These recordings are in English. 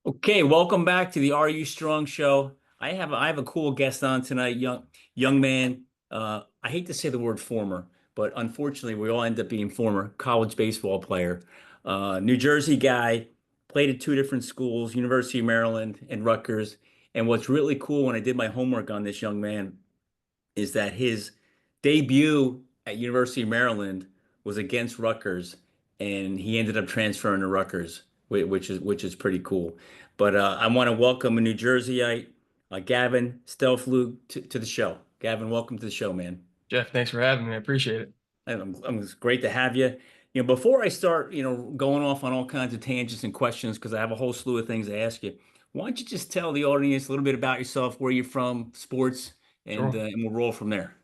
Okay, welcome back to the Are You Strong show. I have a cool guest on tonight, young man. I hate to say the word former, but unfortunately, we all end up being former college baseball player. New Jersey guy, played at two different schools, University of Maryland and Rutgers. And what's really cool when I did my homework on this young man is that his debut at University of Maryland was against Rutgers, and he ended up transferring to Rutgers, which is pretty cool. But I want to welcome a New Jerseyite, Gavin Stellpflug, to the show. Gavin, welcome to the show, man. Jeff, thanks for having me. I appreciate it. It's great to have you. Before I start, going off on all kinds of tangents and questions, because I have a whole slew of things to ask you. Why don't you just tell the audience a little bit about yourself, where you're from, sports, and Sure. and we'll roll from there.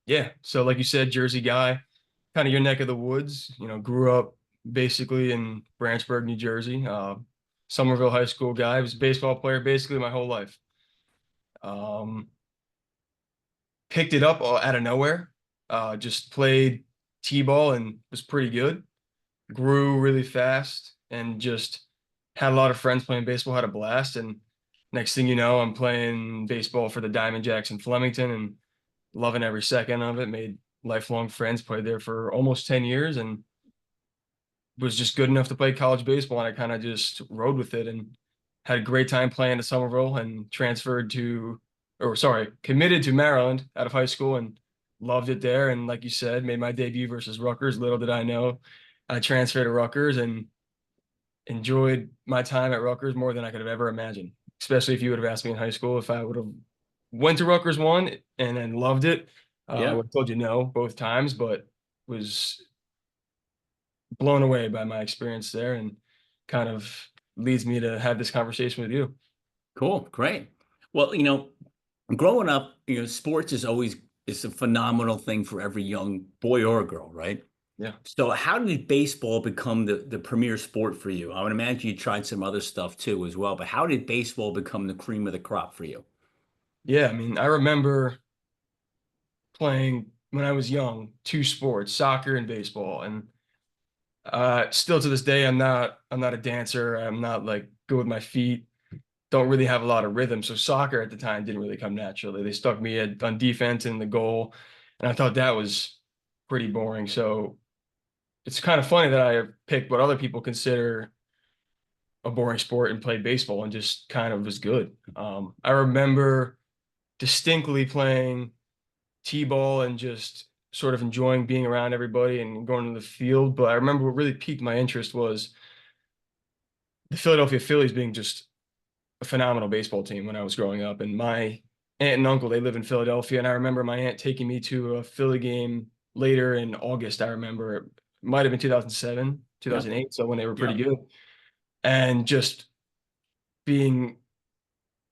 Yeah. So, like you said, Jersey guy, kind of your neck of the woods. Grew up basically in Branchburg, New Jersey. Somerville High School guy. Was a baseball player basically my whole life. Um, Picked it up out of nowhere. Just played t-ball and was pretty good. Grew really fast and just had a lot of friends playing baseball. Had a blast. And next thing you know, I'm playing baseball for the Diamond Jacks in Flemington and loving every second of it. Made lifelong friends, played there for almost 10 years and was just good enough to play college baseball. And I kind of just rode with it and had a great time playing at Somerville and committed to Maryland out of high school and loved it there. And like you said, made my debut versus Rutgers. Little did I know I transferred to Rutgers and enjoyed my time at Rutgers more than I could have ever imagined, especially if you would have asked me in high school if I would have went to Rutgers one and then loved it. I Yeah. would have told you no both times, but was blown away by my experience there and kind of leads me to have this conversation with you. Cool, great. Well, growing up, sports is a phenomenal thing for every young boy or girl, right? Yeah. So how did baseball become the premier sport for you? I would imagine you tried some other stuff too as well, but how did baseball become the cream of the crop for you? Yeah. I mean, I remember playing when I was young, two sports, soccer and baseball. And still to this day, I'm not a dancer. I'm not like good with my feet. Don't really have a lot of rhythm. So soccer at the time didn't really come naturally. They stuck me on defense in the goal, and I thought that was pretty boring. So it's kind of funny that I picked what other people consider a boring sport and played baseball and just kind of was good. I remember distinctly playing t-ball and just sort of enjoying being around everybody and going to the field. But I remember what really piqued my interest was the Philadelphia Phillies being just a phenomenal baseball team when I was growing up. And my aunt and uncle, they live in Philadelphia. And I remember my aunt taking me to a Philly game later in August. I remember it might have been 2007, Yep. 2008. So when they were pretty Yep. good and just being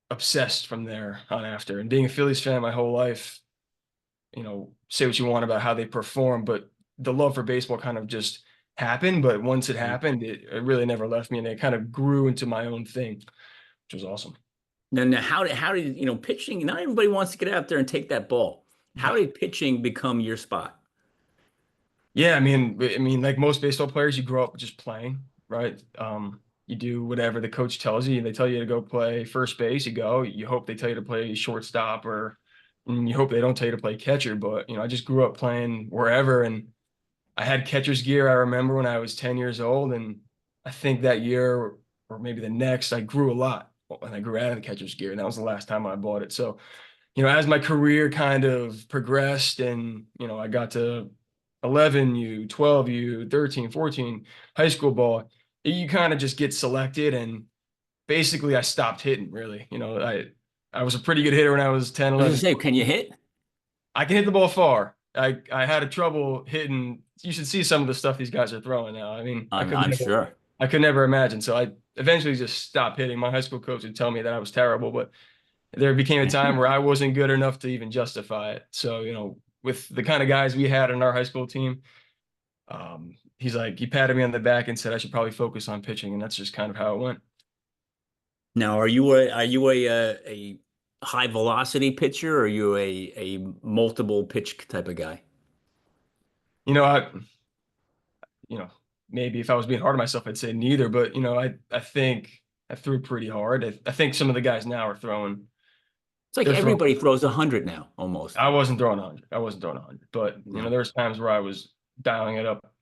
obsessed from there on after and being a Phillies fan my whole life, say what you want about how they perform, but the love for baseball kind of just happened. But once it happened, it really never left me and it kind of grew into my own thing, which was awesome. Now how did pitching? Not everybody wants to get out there and take that ball. How Yeah. did pitching become your spot? Yeah, I mean, like most baseball players, you grow up just playing, right? You do whatever the coach tells you, and they tell you to go play first base. You go. You hope they tell you to play shortstop, or and you hope they don't tell you to play catcher. But I just grew up playing wherever, and I had catcher's gear. I remember when I was 10 years old, and I think that year or maybe the next, I grew a lot, and I grew out of the catcher's gear, and that was the last time I bought it. So as my career kind of progressed and, I got to 11U, 12U, 13, 14, high school ball, you kind of just get selected. And basically I stopped hitting really. I was a pretty good hitter when I was 10, I was gonna 11. say, can you hit? I can hit the ball far. I had a trouble hitting. You should see some of the stuff these guys are throwing now. I mean, I'm sure. I could never imagine. So I eventually just stopped hitting. My high school coach would tell me that I was terrible, but there became a time where I wasn't good enough to even justify it. So, with the kind of guys we had in our high school team, he patted me on the back and said I should probably focus on pitching, and that's just kind of how it went. Now, are you a high velocity pitcher, or are you a multiple pitch type of guy? You know, I, you know, maybe if I was being hard on myself, I'd say neither, but I think I threw pretty hard. I think some of the guys now are throwing. It's like They're throwing. everybody throws 100 now, almost. I wasn't throwing 100. I wasn't throwing 100. But Yeah, there was times where I was dialing it up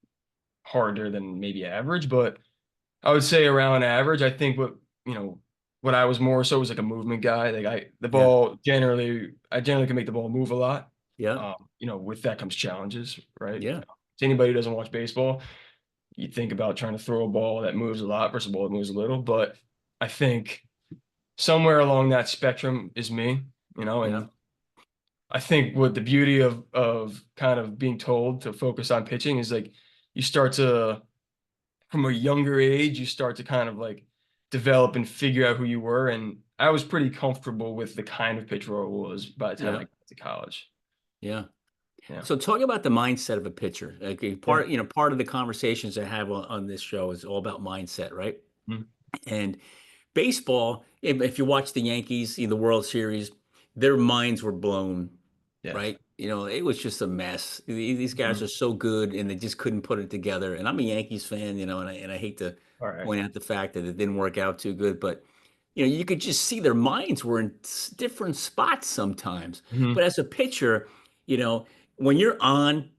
harder than maybe average. But I would say around average. I think what I was more so was like a movement guy. Like the yeah, ball generally, I generally can make the ball move a lot. yeah, With that comes challenges, right? yeah, To anybody who doesn't watch baseball, you think about trying to throw a ball that moves a lot versus a ball that moves a little. But I think somewhere along that spectrum is me, yeah, and I think what the beauty of kind of being told to focus on pitching is like you start to from a younger age, you start to kind of like develop and figure out who you were. And I was pretty comfortable with the kind of pitcher I was by the time I yeah, got to college. yeah. Yeah. So talk about the mindset of a pitcher. Like Yeah. part of the conversations I have on this show is all about mindset, right? Mhm. And baseball, if you watch the Yankees in the World Series, their minds were blown, Yes. right? It was just a mess. These guys Mhm. are so good and they just couldn't put it together. And I'm a Yankees fan, and I hate to All right. point out the fact that it didn't work out too good, but you could just see their minds were in different spots sometimes. But Mhm. as a pitcher, you know, when you're on,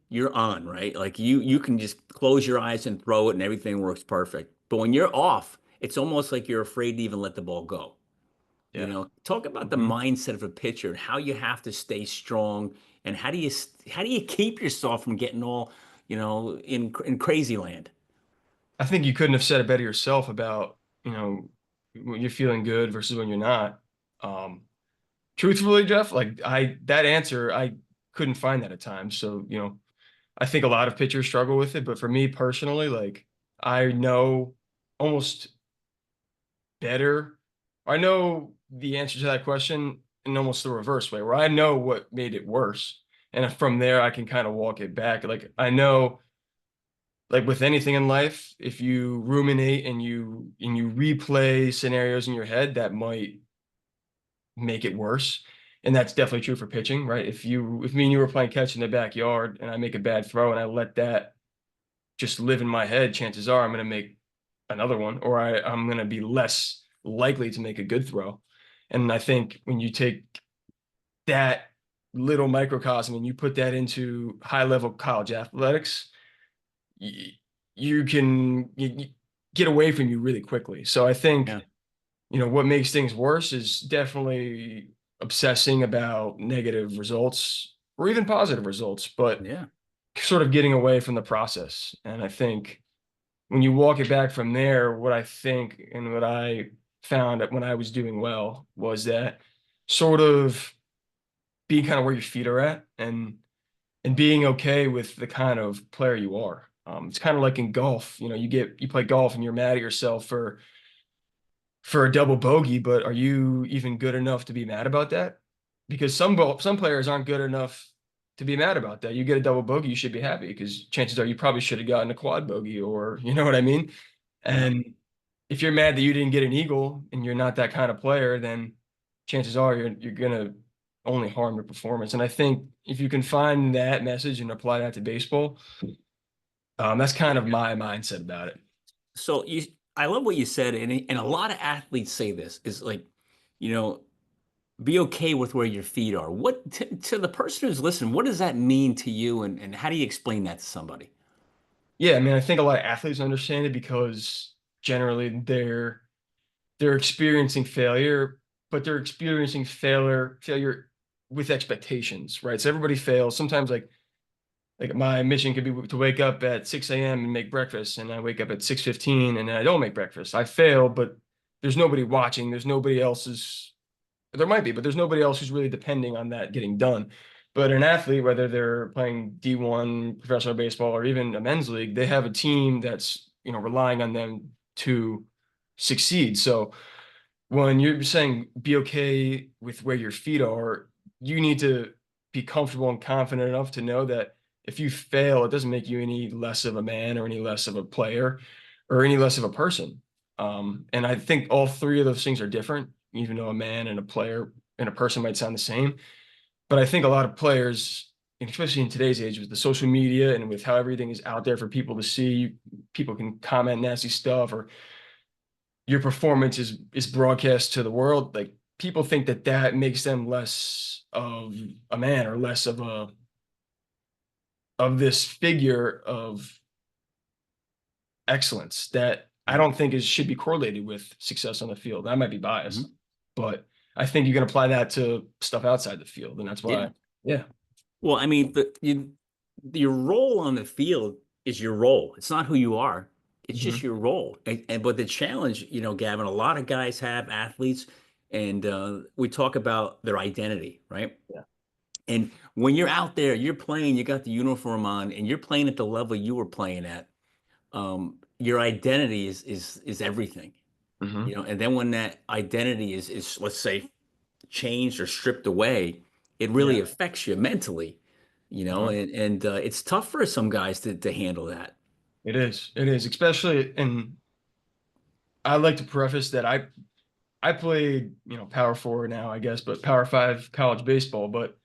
right? Like you can just close your eyes and throw it and everything works perfect. But when you're off, it's almost like you're afraid to even let the ball go. Yeah. Talk about the Mhm. mindset of a pitcher and how you have to stay strong and how do you keep yourself from getting all, in crazy land? I think you couldn't have said it better yourself about, when you're feeling good versus when you're not. Um, Truthfully, Jeff, like that answer, I couldn't find that at times. So, I think a lot of pitchers struggle with it, but for me personally, like I know almost better. I know the answer to that question in almost the reverse way, where I know what made it worse. And from there, I can kind of walk it back. Like I know, like with anything in life, if you ruminate and you replay scenarios in your head, that might make it worse. And that's definitely true for pitching, right? If me and you were playing catch in the backyard and I make a bad throw and I let that just live in my head, chances are I'm going to make another one, or I'm going to be less likely to make a good throw. And I think when you take that little microcosm and you put that into high level college athletics, you, you can get away from you really quickly. So I think, Yeah, what makes things worse is definitely obsessing about negative results or even positive results, but yeah, sort of getting away from the process. And I think when you walk it back from there, what I think and what I found when I was doing well was that sort of being kind of where your feet are at and being okay with the kind of player you are. It's kind of like in golf, you play golf and you're mad at yourself for a double bogey, but are you even good enough to be mad about that? Because some players aren't good enough to be mad about that. You get a double bogey, you should be happy because chances are you probably should have gotten a quad bogey, or you know what I mean? yeah. And if you're mad that you didn't get an eagle and you're not that kind of player, then chances are you're gonna only harm your performance. And I think if you can find that message and apply that to baseball, that's kind of my mindset about it. So I love what you said, and a lot of athletes say this is like, you know, be okay with where your feet are. What to the person who's listening, what does that mean to you, and how do you explain that to somebody? Yeah, I mean, I think a lot of athletes understand it because generally they're experiencing failure, but they're experiencing failure with expectations, right? So everybody fails. Sometimes like my mission could be to wake up at 6 a.m. and make breakfast, and I wake up at 6:15 and I don't make breakfast. I fail, but there's nobody watching. There's nobody else's. There might be, but there's nobody else who's really depending on that getting done. But an athlete, whether they're playing D1 professional baseball or even a men's league, they have a team that's relying on them to succeed. So when you're saying be okay with where your feet are, you need to be comfortable and confident enough to know that if you fail, it doesn't make you any less of a man or any less of a player or any less of a person. And I think all three of those things are different, even though a man and a player and a person might sound the same. But I think a lot of players, and especially in today's age with the social media and with how everything is out there for people to see, people can comment nasty stuff or your performance is broadcast to the world, like people think that that makes them less of a man or less of a of this figure of excellence that I Right. don't think is should be correlated with success on the field. I might be biased, Mhm. but I think you can apply that to stuff outside the field, and that's Yeah. why, yeah. Well, I mean, your role on the field is your role. It's not who you are. It's just Hmm. your role. And but the challenge, Gavin, a lot of guys have athletes, and we talk about their identity, right? Yeah. And when you're out there, you're playing, you got the uniform on, and you're playing at the level you were playing at. Your identity is everything, Hmm. And then when that identity is let's say changed or stripped away, it really Yeah. affects you mentally, Uh-huh. and it's tough for some guys to handle that. It is. It is, especially, and I like to preface that I played, power four now, I guess, but power five college baseball, but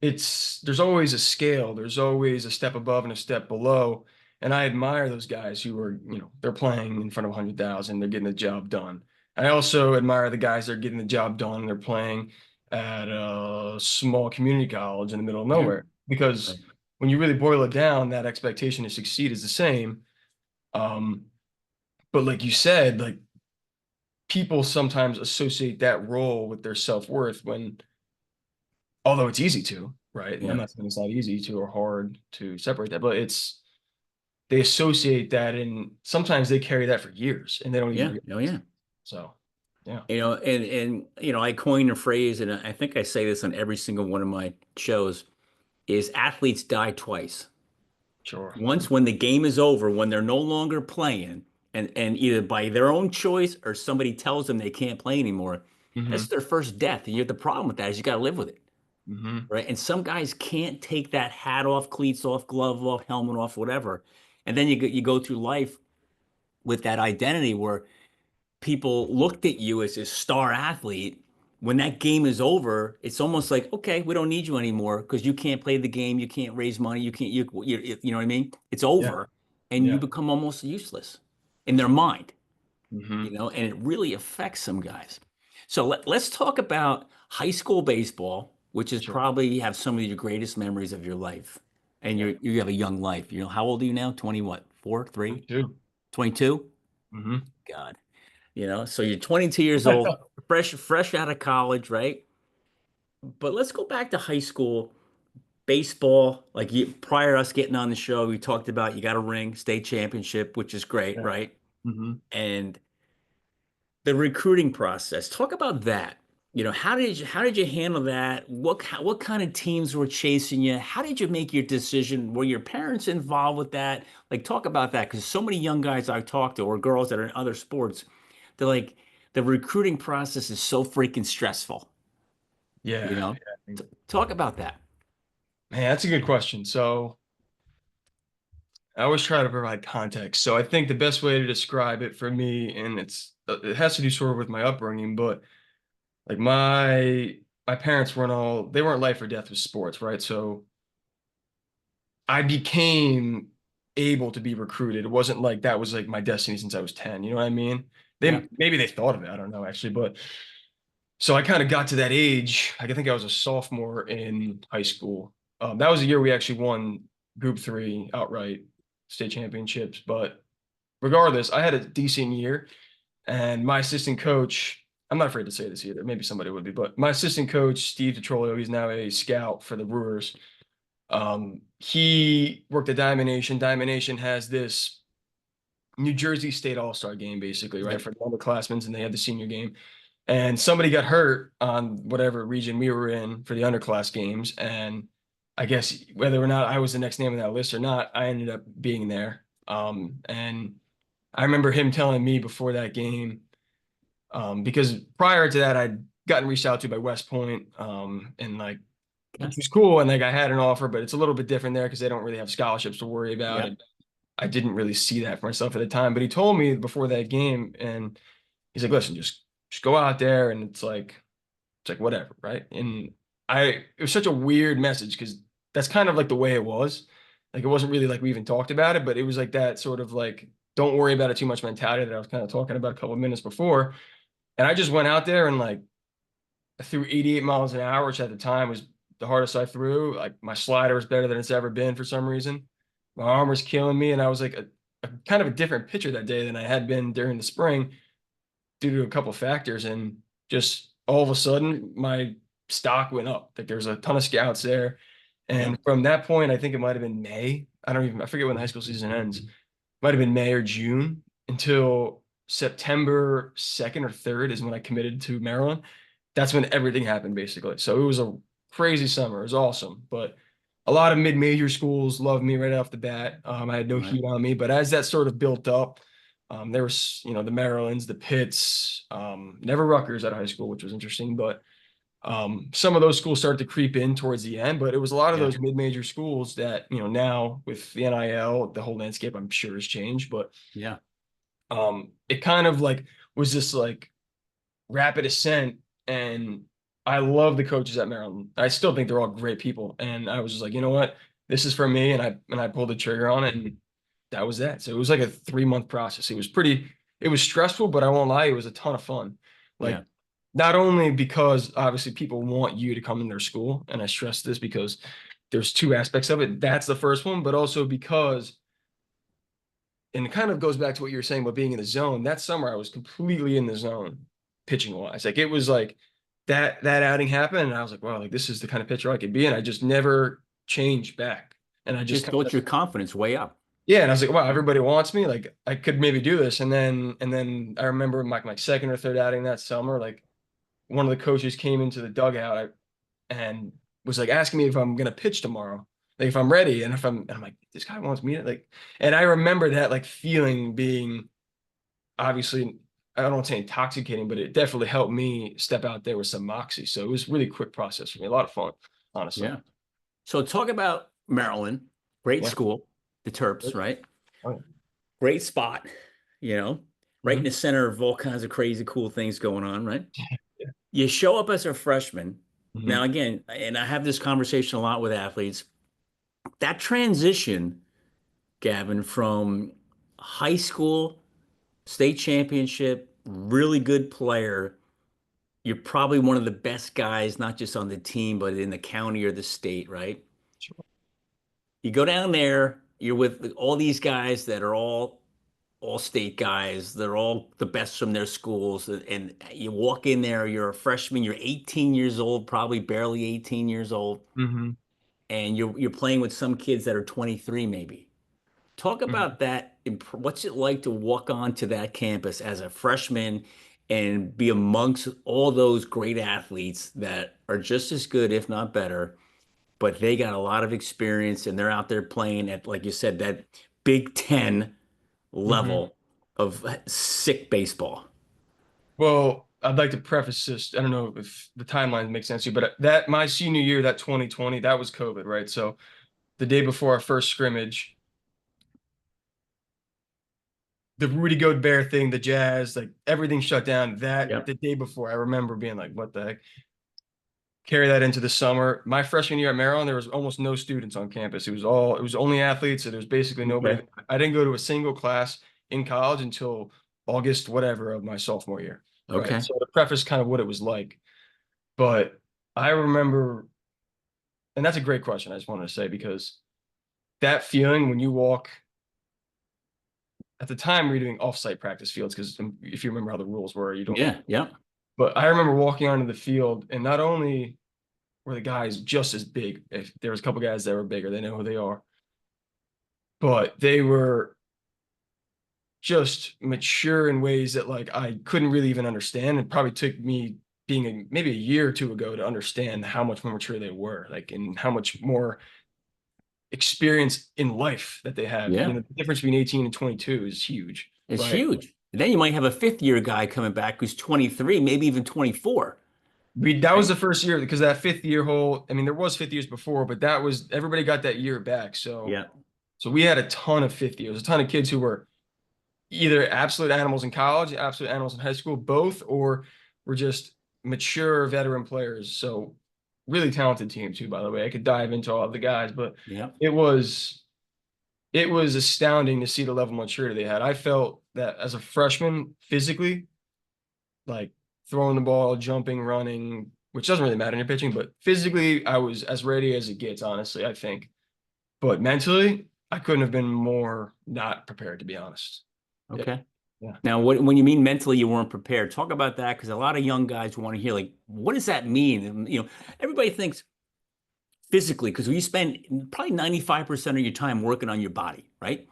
there's always a scale, there's always a step above and a step below. And I admire those guys who are, they're playing in front of 100,000, they're getting the job done. I also admire the guys that are getting the job done, they're playing at a small community college in the middle of Yeah. nowhere. Because Right. when you really boil it down, that expectation to succeed is the same. Um, but like you said, like people sometimes associate that role with their self-worth when, although it's easy to, right? I'm Yeah. not saying it's not easy to or hard to separate that, but they associate that, and sometimes they carry that for years and they don't even Yeah. realize Oh it. yeah. So, yeah, And I coined a phrase, and I think I say this on every single one of my shows, is athletes die twice. sure. Once when the game is over, when they're no longer playing, and either by their own choice or somebody tells them they can't play anymore, Hmm. that's their first death. And the problem with that is you got to live with it, Hmm. right? And some guys can't take that hat off, cleats off, glove off, helmet off, whatever. And then you go through life with that identity where people looked at you as a star athlete. When that game is over, it's almost like, okay, we don't need you anymore because you can't play the game, you can't raise money, you can't, you know what I mean? It's Yeah. over, and you Yeah. become almost useless in their mind, Hmm. and it really affects some guys. So let's talk about high school baseball, which is Sure. probably have some of your greatest memories of your life. And Yeah. you have a young life. How old are you now? 20 what? 4, 3, 22. 22? Hmm. God. So you're 22 years old, fresh out of college, right? But let's go back to high school baseball. Like prior to us getting on the show, we talked about you got a ring, state championship, which is great, Yeah. right? Hmm. And the recruiting process. Talk about that. How did you handle that? What kind of teams were chasing you? How did you make your decision? Were your parents involved with that? Like talk about that because so many young guys I've talked to or girls that are in other sports, they're like the recruiting process is so freaking stressful. You Yeah. know, Yeah. Talk about that. Man, that's a good question. So I always try to provide context. So I think the best way to describe it for me, and it has to do sort of with my upbringing, but like my parents they weren't life or death with sports, right? So I became able to be recruited. It wasn't like that was like my destiny since I was 10. You know what I mean? Yeah. Maybe they thought of it. I don't know actually, but so I kind of got to that age. I think I was a sophomore in high school. That was the year we actually won Group Three outright state championships. But regardless, I had a decent year, and my assistant coach. I'm not afraid to say this either. Maybe somebody would be, but my assistant coach, Steve Petrolio, he's now a scout for the Brewers. He worked at Diamond Nation. Diamond Nation has this New Jersey State All-Star game, basically, right, Yep. for the underclassmen, and they had the senior game. And somebody got hurt on whatever region we were in for the underclass games. And I guess whether or not I was the next name on that list or not, I ended up being there. And I remember him telling me before that game, because prior to that, I'd gotten reached out to by West Point, and like, Okay. which was cool. And like, I had an offer, but it's a little bit different there because they don't really have scholarships to worry about. Yep. And I didn't really see that for myself at the time. But he told me before that game, and he's like, listen, just go out there, and it's like whatever, right? And it was such a weird message because that's kind of like the way it was. Like it wasn't really like we even talked about it, but it was like that sort of like, don't worry about it too much mentality that I was kind of talking about a couple of minutes before. And I just went out there and like I threw 88 miles an hour, which at the time was the hardest I threw. Like my slider was better than it's ever been for some reason. My arm was killing me, and I was like a kind of a different pitcher that day than I had been during the spring due to a couple of factors. And just all of a sudden, my stock went up. Like there's a ton of scouts there. Yep. And from that point, I think it might have been May. I forget when the high school season ends. Might have been May or June until September 2nd or 3rd is when I committed to Maryland. That's when everything happened basically. So it was a crazy summer. It was awesome. But a lot of mid-major schools loved me right off the bat. I had no Right. heat on me, but as that sort of built up, there was, the Marylands, the Pitts, never Rutgers at high school, which was interesting, but some of those schools started to creep in towards the end, but it was a lot of Yeah. those mid-major schools that, now with the NIL, the whole landscape I'm sure has changed, but Yeah. it kind of like was this like rapid ascent. And I love the coaches at Maryland. I still think they're all great people. And I was just like, you know what? This is for me. And I pulled the trigger on it, and that was that. So it was like a 3-month process. It was stressful, but I won't lie, it was a ton of fun. Yeah. Like not only because obviously people want you to come in their school, and I stress this because there's two aspects of it. That's the first one, but also because, and it kind of goes back to what you were saying about being in the zone. That summer I was completely in the zone pitching wise. Like it was like that outing happened, and I was like, wow, like this is the kind of pitcher I could be. And I just never changed back. And I just Just kind built of, your confidence way up. yeah, and I was like, wow, everybody wants me. Like I could maybe do this. And then I remember my second or third outing that summer, like one of the coaches came into the dugout and was like asking me if I'm gonna pitch tomorrow, like if I'm ready, and I'm like, this guy wants me to like. And I remember that like feeling being obviously, I don't want to say intoxicating, but it definitely helped me step out there with some moxie. So it was really quick process for me, a lot of fun, honestly. Yeah. So talk about Maryland. Great Yeah. school, the Terps, right? Oh, yeah. Great spot, you know, right in the Mhm. center of all kinds of crazy cool things going on, right? Yeah. You show up as a freshman. Now, Mhm. again, and I have this conversation a lot with athletes, that transition, Gavin, from high school, state championship, really good player, you're probably one of the best guys, not just on the team, but in the county or the state, right? Sure. You go down there, you're with all these guys that are all state guys. They're all the best from their schools. And you walk in there, you're a freshman, you're 18 years old, probably barely 18 years old, Mhm. and you're playing with some kids that are 23 maybe. Talk Mhm. about that. What's it like to walk onto that campus as a freshman and be amongst all those great athletes that are just as good, if not better, but they got a lot of experience and they're out there playing at, like you said, that Big Ten Mhm. level of sick baseball. Well, I'd like to preface this. I don't know if the timeline makes sense to you, but that my senior year, that 2020, that was COVID, right? So the day before our first scrimmage, the Rudy Gobert thing, the Jazz, like everything shut down. That Yep. the day before, I remember being like, "What the heck?" Carry that into the summer. My freshman year at Maryland, there was almost no students on campus. It was only athletes. So there was basically nobody. Okay. I didn't go to a single class in college until August, whatever, of my sophomore year. Right. Okay. So to preface kind of what it was like, but I remember, and that's a great question. I just wanted to say because that feeling when you walk at the time we were doing off-site practice fields because if you remember how the rules were, you don't. Yeah. Yep. But I remember walking onto the field, and not only were the guys just as big, if there was a couple guys that were bigger, they know who they are, but they were just mature in ways that like I couldn't really even understand. It probably took me being maybe a year or two ago to understand how much more mature they were, like, and how much more experience in life that they have. Yeah. The difference between 18 and 22 is huge, It's right? huge. And then you might have a fifth year guy coming back who's 23, maybe even 24. That was Right? the first year because that fifth year whole, I mean, there was fifth years before, but that was everybody got that year back. So Yeah. we had a ton of fifth years, a ton of kids who were either absolute animals in college, absolute animals in high school, both, or were just mature veteran players. So really talented team too, by the way. I could dive into all of the guys, but Yeah. it was it was astounding to see the level of maturity they had. I felt that as a freshman, physically, like throwing the ball, jumping, running, which doesn't really matter in your pitching, but physically, I was as ready as it gets, honestly, I think. But mentally, I couldn't have been more not prepared, to be honest. Yeah. Okay. Yeah. Now, when you mean mentally you weren't prepared, talk about that because a lot of young guys want to hear like, what does that mean? And, everybody thinks physically because we spend probably 95% of your time working on your body, right?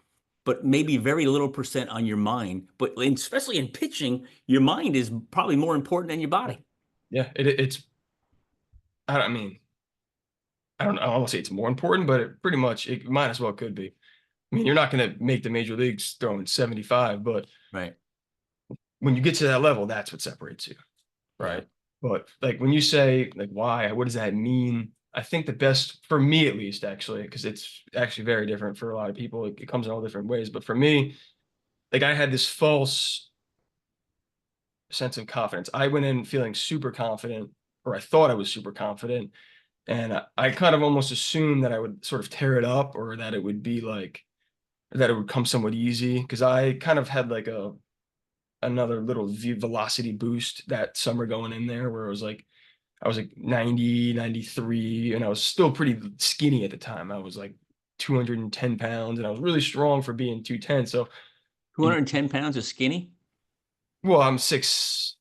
But maybe very little percent on your mind. But especially in pitching, your mind is probably more important than your body. Yeah. It's, I mean, I don't know. I won't say it's more important, but it pretty much, it might as well could be. I mean, you're not going to make the major leagues throwing 75, but Right. when you get to that level, that's what separates you. Yeah. Right. But like when you say like why, what does that mean? I think the best for me at least, actually, because it's actually very different for a lot of people. It comes in all different ways. But for me, like I had this false sense of confidence. I went in feeling super confident, or I thought I was super confident. And I kind of almost assumed that I would sort of tear it up or that it would be like that it would come somewhat easy. Cause I kind of had like another little velocity boost that summer going in there where it was like I was like 90, 93, and I was still pretty skinny at the time. I was like 210 pounds, and I was really strong for being 210. So, you know, 210 pounds of skinny? well, I'm 6'6".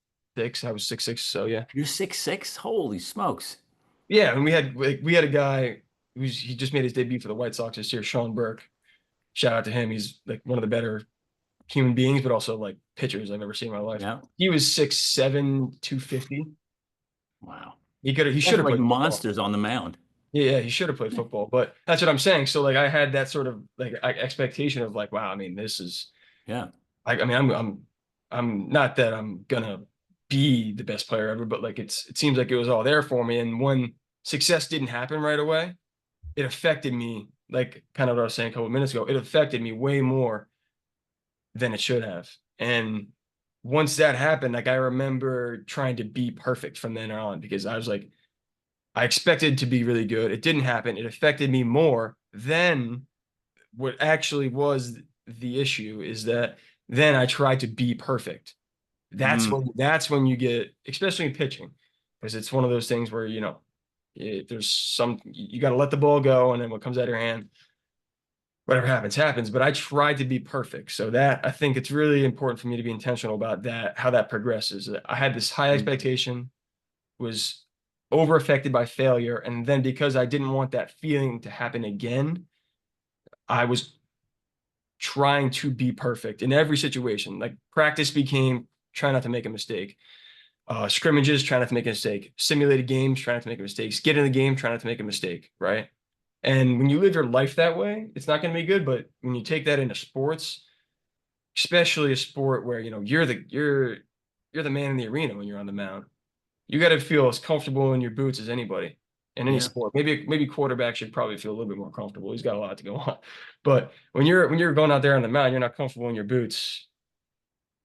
I was 6'6", so yeah. You're 6'6"? Holy smokes. Yeah, and we had a guy he just made his debut for the White Sox this year, Sean Burke. Shout out to him. He's like one of the better human beings, but also like pitchers I've ever seen in my life. Yeah. He was 6'7", 250. Wow. He Guys should are have like played football. monsters on the mound. Yeah, he should have played football, but that's what I'm saying. So like I had that sort of like expectation of like, wow, I mean, this is Yeah. I mean, I'm not that I'm gonna be the best player ever, but like it seems like it was all there for me. And when success didn't happen right away, it affected me, like kind of what I was saying a couple of minutes ago, it affected me way more than it should have. And once that happened, like I remember trying to be perfect from then on because I was like, I expected to be really good. It didn't happen. It affected me more than what actually was the issue is that then I tried to be perfect. Mm, That's when you get, especially in pitching, because it's one of those things where, there's some you got to let the ball go and then what comes out of your hand, whatever happens, happens. But I tried to be perfect. So that I think it's really important for me to be intentional about that, how that progresses. I had this high mm, expectation, was over affected by failure. And then because I didn't want that feeling to happen again, I was trying to be perfect in every situation. Like practice became try not to make a mistake. Scrimmages, try not to make a mistake. Simulated games, try not to make a mistake. Get in the game, try not to make a mistake, right? And when you live your life that way, it's not going to be good. But when you take that into sports, especially a sport where you're the man in the arena when you're on the mound, you got to feel as comfortable in your boots as anybody in any yeah. sport. Maybe quarterback should probably feel a little bit more comfortable. He's got a lot to go on. But when you're going out there on the mound, you're not comfortable in your boots,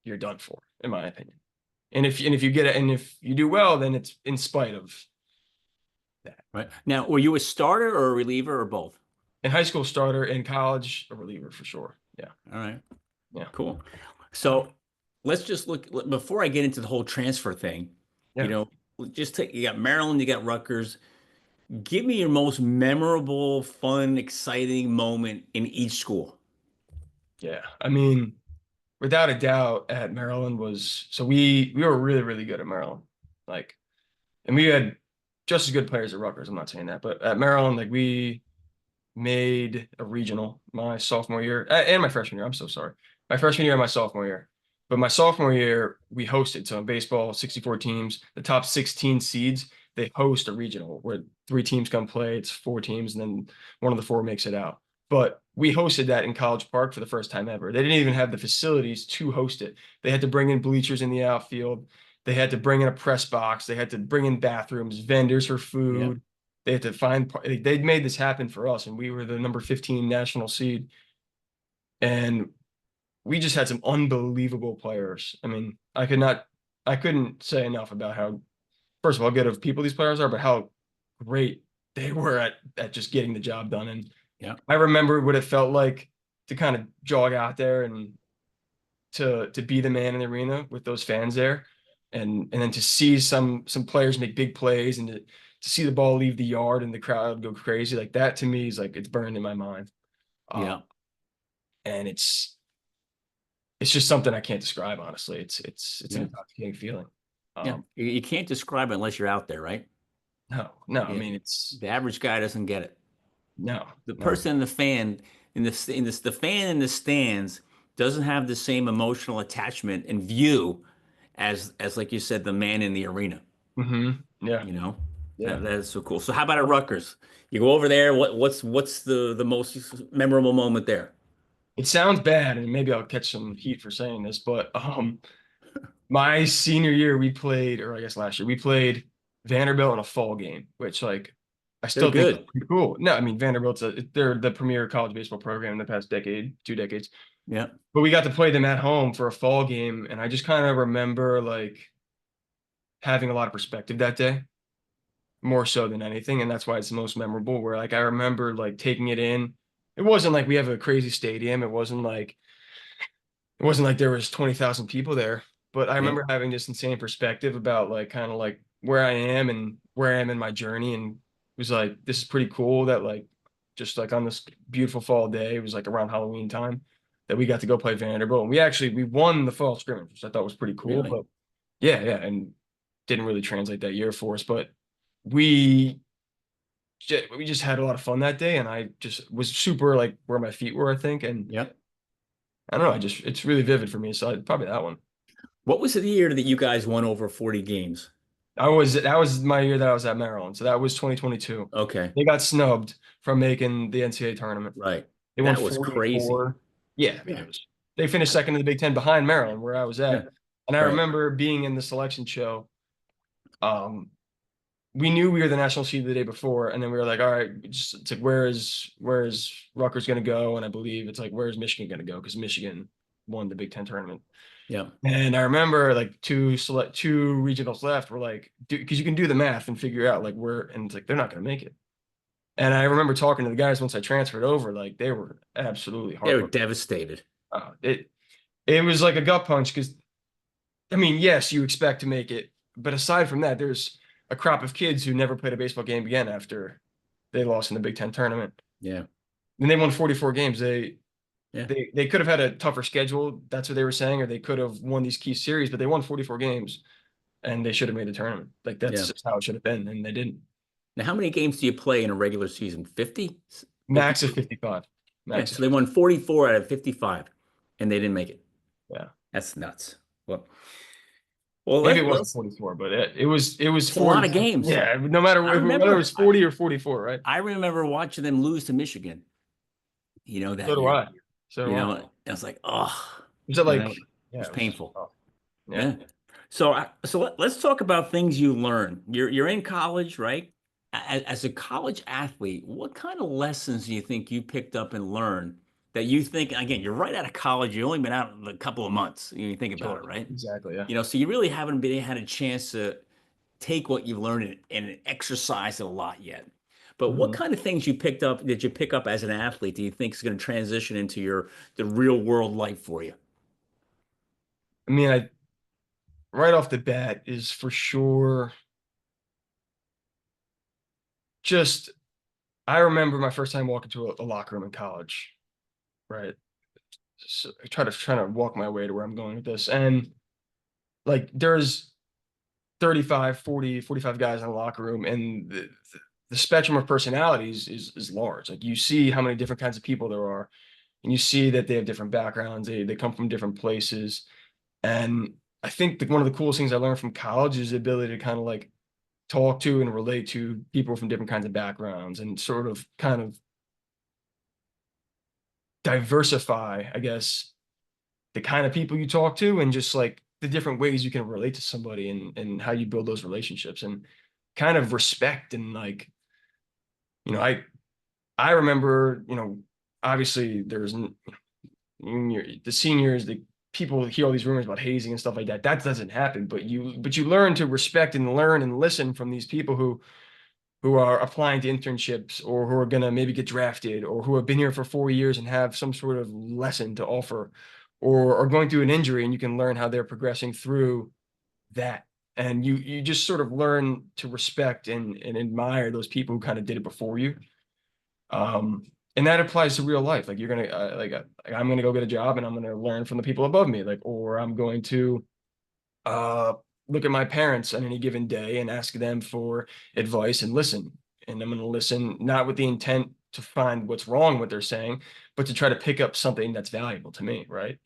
you're done for, in my opinion. And if you get it, and if you do well, then it's in spite of that. Right. Now, were you a starter or a reliever or both? In high school, starter. In college, a reliever for sure. Yeah, All right. yeah, Cool. So let's just before I get into the whole transfer thing, you yeah, know, just take, you got Maryland, you got Rutgers. Give me your most memorable, fun, exciting moment in each school. yeah. I mean, without a doubt, at Maryland was so we were really really good at Maryland. Like, and we had just as good players at Rutgers. I'm not saying that, but at Maryland, like we made a regional my sophomore year and my freshman year. I'm so sorry. My freshman year and my sophomore year. But my sophomore year, we hosted. So in baseball, 64 teams, the top 16 seeds, they host a regional where three teams come play. It's four teams, and then one of the four makes it out. But we hosted that in College Park for the first time ever. They didn't even have the facilities to host it. They had to bring in bleachers in the outfield. They had to bring in a press box. They had to bring in bathrooms, vendors for Yeah. food. They had to find, they'd made this happen for us, and we were the number 15 national seed. And we just had some unbelievable players. I mean, I couldn't say enough about how, first of all, good of people these players are, but how great they were at just getting the job done. And Yeah. I remember what it felt like to kind of jog out there and to be the man in the arena with those fans there, and then to see some players make big plays and to see the ball leave the yard and the crowd go crazy, like that to me is like it's burned in my mind. Yeah. And it's just something I can't describe, honestly. It's an Yeah. intoxicating feeling. Yeah. You can't describe it unless you're out there, right? No, I Yeah. mean it's The average guy doesn't get it. The no. person in the fan the fan in the stands doesn't have the same emotional attachment and view as like you said, the man in the arena, Yeah, you know? yeah. That is so cool. So how about at Rutgers? You go over there, what's the most memorable moment there? It sounds bad, and maybe I'll catch some heat for saying this, but my senior year we played, or I guess last year, we played Vanderbilt in a fall game, which like I They're still think is good. pretty cool. No, I mean they're the premier college baseball program in the past decade, 2 decades. Yeah. But we got to play them at home for a fall game, and I just kind of remember like having a lot of perspective that day, more so than anything, and that's why it's the most memorable. Where like I remember like taking it in. It wasn't like we have a crazy stadium. It wasn't like there was 20,000 people there, but I Yeah. remember having this insane perspective about like kind of like where I am and where I am in my journey, and it was like this is pretty cool that like just like on this beautiful fall day, it was like around Halloween time that we got to go play Vanderbilt, and we won the fall scrimmage, which I thought was pretty cool. Really? But yeah, and didn't really translate that year for us, but we we just had a lot of fun that day, and I just was super like where my feet were, I think, and Yep. I don't know, I just it's really vivid for me, so probably that one. What was the year that you guys won over 40 games? That was my year that I was at Maryland. So that was 2022. Okay. They got snubbed from making the NCAA tournament. Right. They won That was crazy. 44. Yeah, I mean Yeah. it was they finished second in the Big Ten behind Maryland where I was Yeah. at. And I Right. remember being in the selection show. Um, we knew we were the national seed the day before, and then we were like, all right, it's like where is Rutgers gonna go? And I believe it's like where's Michigan gonna go? Because Michigan won the Big Ten tournament. Yeah. And I remember like two regionals left were like, because you can do the math and figure out like where, and it's like they're not going to make it. And I remember talking to the guys once I transferred over, like they were absolutely They were heartbroken. devastated. It was like a gut punch because I mean, yes, you expect to make it, but aside from that, there's a crop of kids who never played a baseball game again after they lost in the Big Ten tournament. Yeah. And they won 44 games. Yeah. They could have had a tougher schedule. That's what they were saying, or they could have won these key series, but they won 44 games and they should have made the tournament. Like that's Yeah. just how it should have been, and they didn't. Now, how many games do you play in a regular season? 50? Max of 55. Yeah. Max of So they won 44 out of 55 and they didn't make it. yeah. That's nuts. Well, Maybe it wasn't let's, 44, but it was it's a lot 40. of games. Yeah, no matter I whether it remember, was 40 or 44, right? I remember watching them lose to Michigan, So that do year, I. So do I. I was like, oh, Was it like it yeah, was it was painful. tough. Yeah. Yeah. So let's talk about things you learn. You're in college, right? As a college athlete, what kind of lessons do you think you picked up and learned that you think, again, you're right out of college, you've only been out a couple of months, you think about Sure. it, right? Exactly. Yeah. So you really haven't had a chance to take what you've learned and exercise it a lot yet. But what Mhm. kind of things did you pick up as an athlete do you think is going to transition into the real world life for you? I mean, I right off the bat is for sure just I remember my first time walking to a locker room in college, right? So I trying to walk my way to where I'm going with this. And like there's 35, 40, 45 guys in the locker room, and the spectrum of personalities is large. Like you see how many different kinds of people there are, and you see that they have different backgrounds, they come from different places. And I think one of the coolest things I learned from college is the ability to kind of like talk to and relate to people from different kinds of backgrounds and sort of kind of diversify, I guess, the kind of people you talk to and just like the different ways you can relate to somebody and how you build those relationships and kind of respect and like, you know, I remember, obviously there's the seniors, the people hear all these rumors about hazing and stuff like that. That doesn't happen, but you learn to respect and learn and listen from these people who who are applying to internships or who are going to maybe get drafted or who have been here for 4 years and have some sort of lesson to offer or are going through an injury, and you can learn how they're progressing through that. And you just sort of learn to respect and admire those people who kind of did it before you. And that applies to real life. Like you're gonna I'm gonna go get a job and I'm gonna learn from the people above me, like, or I'm going to uh look at my parents on any given day and ask them for advice and listen. And I'm gonna listen not with the intent to find what's wrong with what they're saying, but to try to pick up something that's valuable to me, right?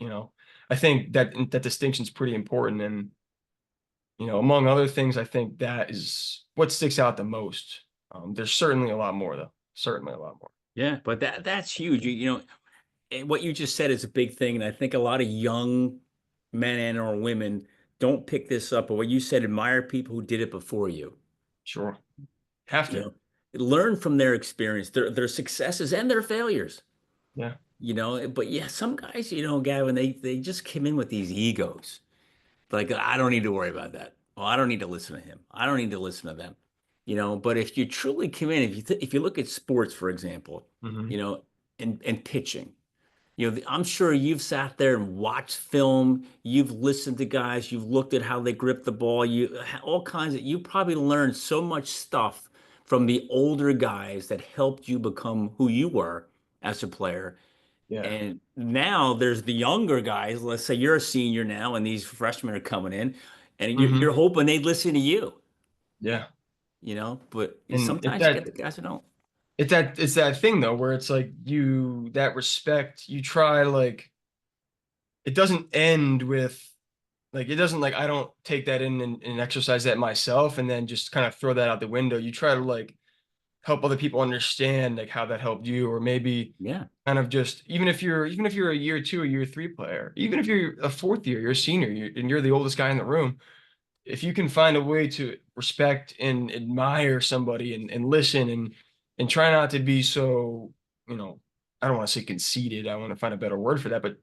I think that distinction is pretty important. And among other things, I think that is what sticks out the most. There's certainly a lot more, though. Certainly a lot more. Yeah, but that's huge. What you just said is a big thing, and I think a lot of young men and or women don't pick this up. But what you said, admire people who did it before you. Sure. Have You to. know, learn from their experience, their successes and their failures. Yeah. But yeah, some guys, Gavin, they just come in with these egos. Like, I don't need to worry about that. Well, I don't need to listen to him. I don't need to listen to them. But if you truly come in, if you look at sports, for example, Hmm. you know, and pitching. I'm sure you've sat there and watched film, you've listened to guys, you've looked at how they grip the ball, all kinds you probably learned so much stuff from the older guys that helped you become who you were as a player. Yeah. And now there's the younger guys. Let's say you're a senior now, and these freshmen are coming in, and you're Hmm. hoping they'd listen to you, Yeah. but And sometimes you get the guys who don't. it's that thing though, where it's like that respect, you try, like, it doesn't end with, like, it doesn't, like, I don't take that in and exercise that myself and then just kind of throw that out the window. You try to, like, help other people understand, like, how that helped you, or maybe Yeah, kind of just, even if you're a year two, a year three player, even if you're a fourth year, you're a senior, and you're the oldest guy in the room, if you can find a way to respect and admire somebody and listen and try not to be so, I don't want to say conceited, I want to find a better word for that, but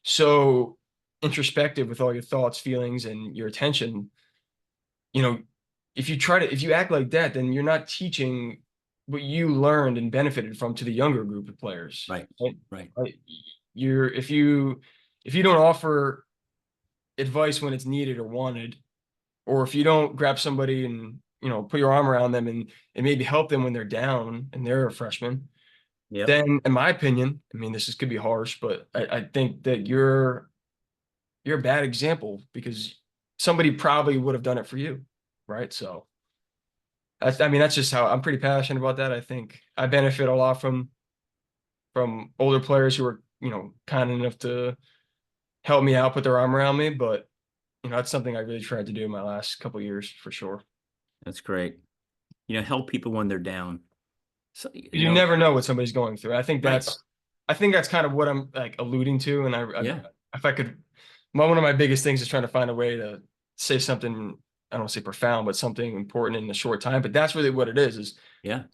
so introspective with all your thoughts, feelings, and your attention, you know, if you act like that, then you're not teaching what you learned and benefited from to the younger group of players. right, Right? right. Right? If you don't offer advice when it's needed or wanted, or if you don't grab somebody and put your arm around them and maybe help them when they're down and they're a freshman, Yep. then in my opinion, I mean, could be harsh, but I think that you're a bad example because somebody probably would have done it for you, right? So I mean, that's just how I'm pretty passionate about that. I think I benefit a lot from older players who are, kind enough to help me out, put their arm around me. But that's something I really tried to do in my last couple of years for sure. That's great. Help people when they're down. So, You never know what somebody's going through. right. I think that's kind of what I'm, like, alluding to. And Yeah. if I could, one of my biggest things is trying to find a way to say something, I don't want to say profound, but something important in a short time. But that's really what it is, Yeah.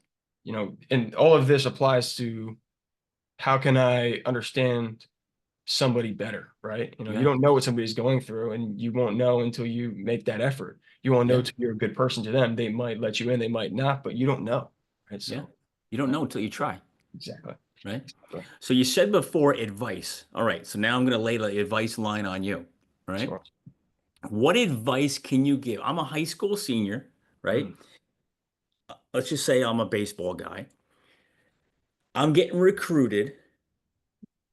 and all of this applies to how can I understand somebody better, right? You Yeah. don't know what somebody's going through, and you won't know until you make that effort. You won't know Yeah. until you're a good person to them. They might let you in, they might not, but you don't know, right? Yeah. So, You don't yeah, know until you try, exactly. right? Exactly. So you said before advice. All right. So now I'm going to lay the advice line on you. All right. Sure. What advice can you give? I'm a high school senior, right? Mm. Let's just say I'm a baseball guy. I'm getting recruited.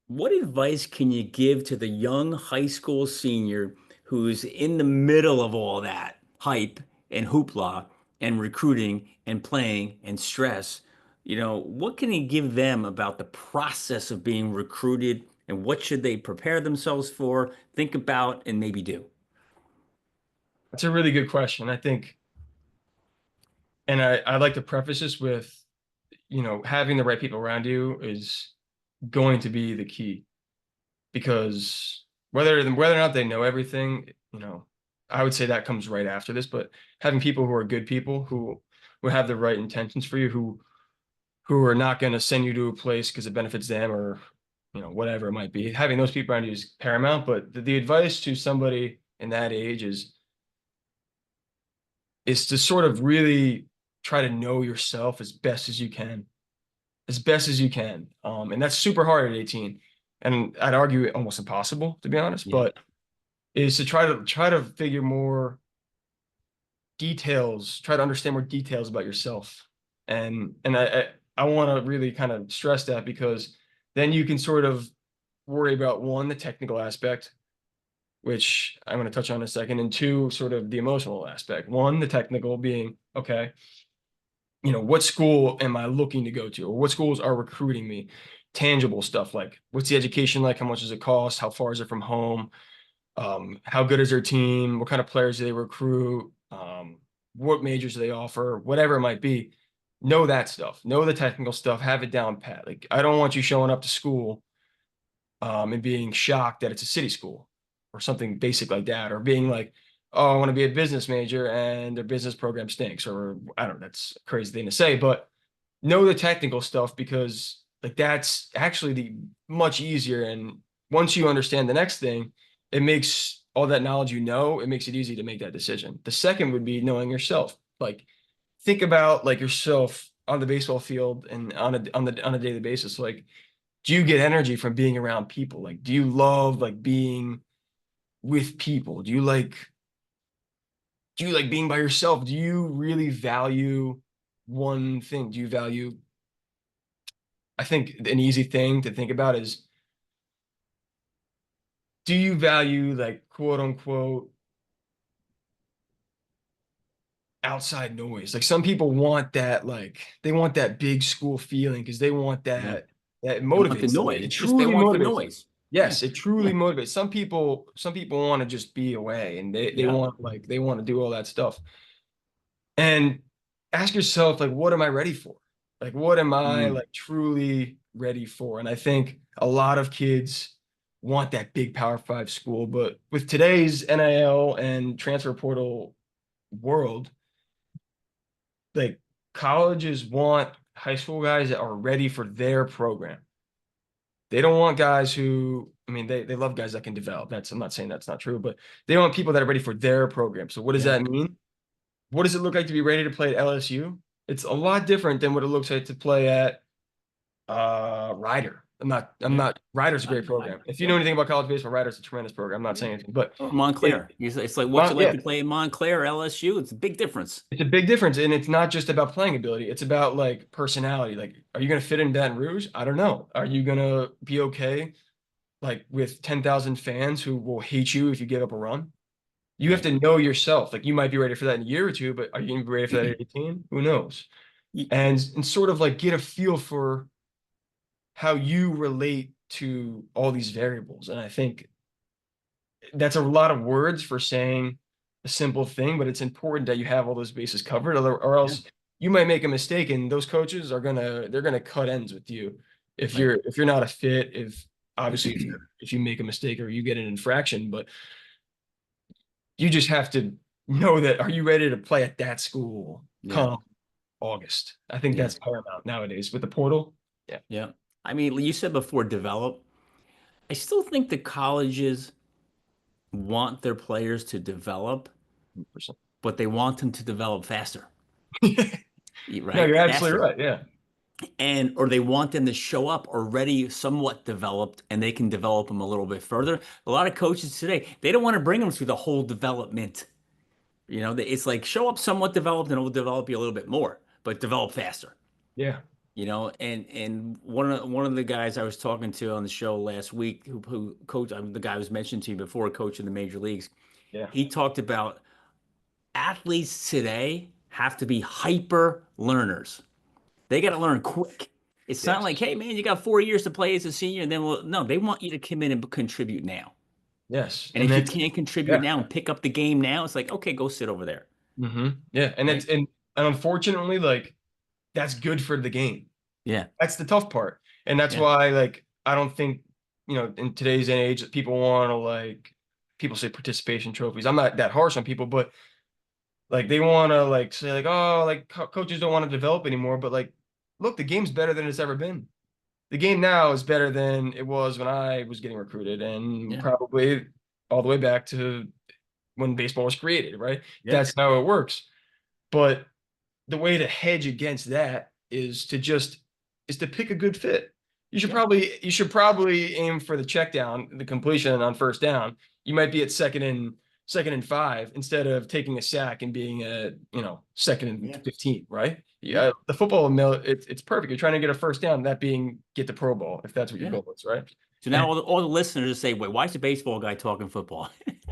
What advice can you give to the young high school senior who's in the middle of all that hype and hoopla and recruiting and playing and stress? What can you give them about the process of being recruited and what should they prepare themselves for, think about, and maybe do? That's a really good question. I think, and I like to preface this with, having the right people around you is going to be the key, because whether or not they know everything, I would say that comes right after this. But having people who are good people who have the right intentions for you, who are not going to send you to a place because it benefits them, or whatever it might be, having those people around you is paramount. But the advice to somebody in that age is to sort of really try to know yourself as best as you can, as best as you can. And that's super hard at 18. And I'd argue almost impossible, to be honest, Yeah. but is to try to figure more details, try to understand more details about yourself. And I want to really kind of stress that, because then you can sort of worry about, one, the technical aspect, which I'm going to touch on in a second, and two, sort of the emotional aspect. One, the technical being, okay, what school am I looking to go to, or what schools are recruiting me? Tangible stuff like, what's the education like? How much does it cost? How far is it from home? How good is their team? What kind of players do they recruit? What majors do they offer? Whatever it might be. Know that stuff. Know the technical stuff. Have it down pat. Like, I don't want you showing up to school and being shocked that it's a city school or something basic like that, or being like, oh, I want to be a business major and their business program stinks, or I don't know, that's a crazy thing to say, but know the technical stuff, because like that's actually the much easier. And once you understand the next thing, it makes all that knowledge, it makes it easy to make that decision. The second would be knowing yourself. Like, think about like yourself on the baseball field and on a daily basis. Like, do you get energy from being around people? Like, do you love like being with people? Do you like being by yourself? Do you really value one thing? Do you value, I think an easy thing to think about is, do you value like quote unquote outside noise? Like, some people want that, like they want that big school feeling because they want Yeah. that They want the motivates them. noise. It It's just they truly want the motivates them. noise. Yeah. Yes, it Yeah. truly motivates. Some people want to just be away, and they Yeah. want, like, they want to do all that stuff. And ask yourself, like, what am I ready for? Like, what am I Mm. like truly ready for? And I think a lot of kids want that big Power Five school, but with today's NIL and transfer portal world, like, colleges want high school guys that are ready for their program. They don't want guys who, I mean, they love guys that can develop. I'm not saying that's not true, but they want people that are ready for their program. So what does Yeah. that mean? What does it look like to be ready to play at LSU? It's a lot different than what it looks like to play at Ryder. Yeah. Ryder's a great program. If you know Yeah. anything about college baseball, Ryder's a tremendous program. I'm not Yeah. saying anything, but Or it, Montclair. It's like what's it like yeah, to play in Montclair, LSU? It's a big difference. it's a big difference. And it's not just about playing ability. It's about like personality. Like, are you going to fit in Baton Rouge? I don't know. Are you going to be okay like with 10,000 fans who will hate you if you give up a run? You have Right. to know yourself. Like, you might be ready for that in a year or two, but are you going to be ready for that at 18? Who knows? Y- And sort of like get a feel for how you relate to all these variables. And I think that's a lot of words for saying a simple thing, but it's important that you have all those bases covered, or Yeah. else you might make a mistake, and those coaches they're gonna cut ends with you if Right. you're not a fit, if obviously if you make a mistake or you get an infraction. But you just have to know that, are you ready to play at that school Yeah. come August? I think Yeah. that's paramount nowadays with the portal. Yeah, Yeah. I mean, you said before develop. I still think the colleges want their players to develop, 100%. but they want them to develop faster, No, right? you're absolutely Faster. right. Yeah. And or they want them to show up already somewhat developed and they can develop them a little bit further. A lot of coaches today, they don't want to bring them through the whole development. It's like show up somewhat developed and it'll develop you a little bit more, but develop faster. Yeah. And one of the guys I was talking to on the show last week, who coach, the guy was mentioned to you before, coach in the major leagues, Yeah. he talked about athletes today have to be hyper learners. They got to learn quick. It's not like, Yes. hey man, you got 4 years to play as a senior, and then no, they want you to come in and contribute now. Yes. And And if you that's, can't contribute yeah. now and pick up the game now, it's like, okay, go sit over there, Yeah. And right? and unfortunately, like, that's good for the game. Yeah, That's the tough part. And that's yeah, why, like, I don't think, in today's age, that people want to, like, people say participation trophies. I'm not that harsh on people, but like, they want to, like, say, like, oh, like, coaches don't want to develop anymore. But like, look, the game's better than it's ever been. The game now is better than it was when I was getting recruited, and yeah, probably all the way back to when baseball was created, right? yeah, That's how it works. But the way to hedge against that is to pick a good fit. Yeah. You should probably aim for the check down, the completion on first down. You might be at second and 5 instead of taking a sack and being at, second and Yeah. 15, right? Yeah. Yeah, the football mill, it's perfect. You're trying to get a first down, that being get the Pro Bowl, if that's what your Yeah. goal is, right? So now And all the listeners say, wait, why is the baseball guy talking football?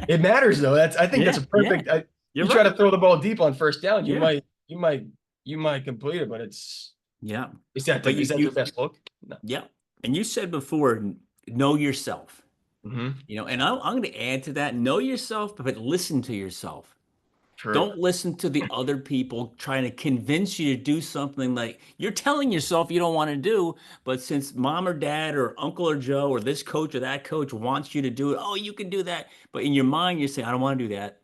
it matters though. I think that's Yeah. a Yeah. perfect. You're You try to right. throw the ball deep on first down, Yeah. you might complete it, but Yeah. is But that your best look? No. yeah. And you said before, know yourself, Hmm. and I'm going to add to that, know yourself, but listen to yourself. True. Don't listen to the other people trying to convince you to do something like you're telling yourself you don't want to do, but since mom or dad or uncle or Joe or this coach or that coach wants you to do it, oh, you can do that. But in your mind, you're saying, I don't want to do that.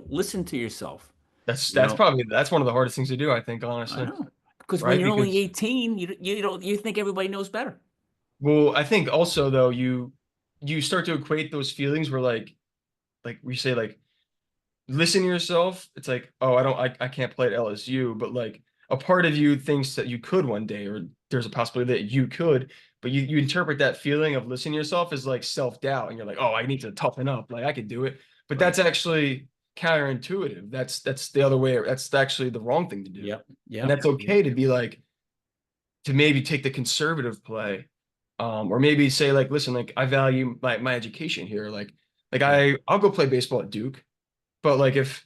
Listen to yourself. You know, That's one of the hardest things to do, I think, I honestly, know. Because when right? you're only Because 18, you think everybody knows better. well, I think also though you start to equate those feelings where like we say like listen to yourself. It's like, oh, I can't play at LSU, but like a part of you thinks that you could one day, or there's a possibility that you could, but you interpret that feeling of listening to yourself as like self-doubt, and you're like, oh, I need to toughen up, like I could do it. But Right. that's actually counterintuitive. That's the other way. That's actually the wrong thing to do. Yep. And Yep. that's okay to be like to maybe take the conservative play, or maybe say like, listen, like I value my education here, like Right. I'll go play baseball at Duke, but like if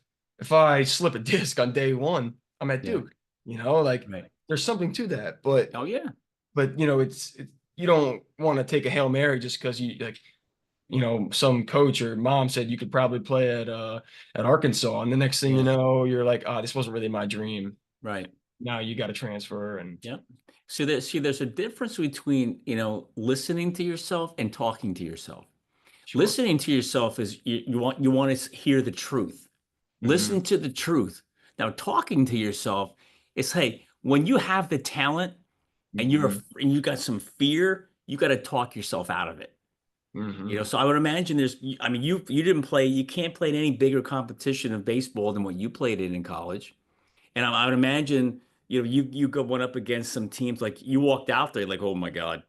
I slip a disc on day one, I'm at Yeah. Duke. Like Right. there's something to that. But Oh, yeah. but you don't want to take a Hail Mary just because you like some coach or mom said you could probably play at Arkansas, and the next thing you Yeah. know, you're like, oh, this wasn't really my dream. Right. Now you got to transfer and Yep. So there's a difference between, listening to yourself and talking to yourself. sure. Listening to yourself is you want to hear the truth. Hmm. Listen to the truth. Now, talking to yourself is, hey, when you have the talent and Hmm. and you got some fear, you got to talk yourself out of it. Hmm. So I would imagine I mean, you didn't play, you can't play in any bigger competition of baseball than what you played in college. And I would imagine, you go one up against some teams like you walked out there like, oh my God,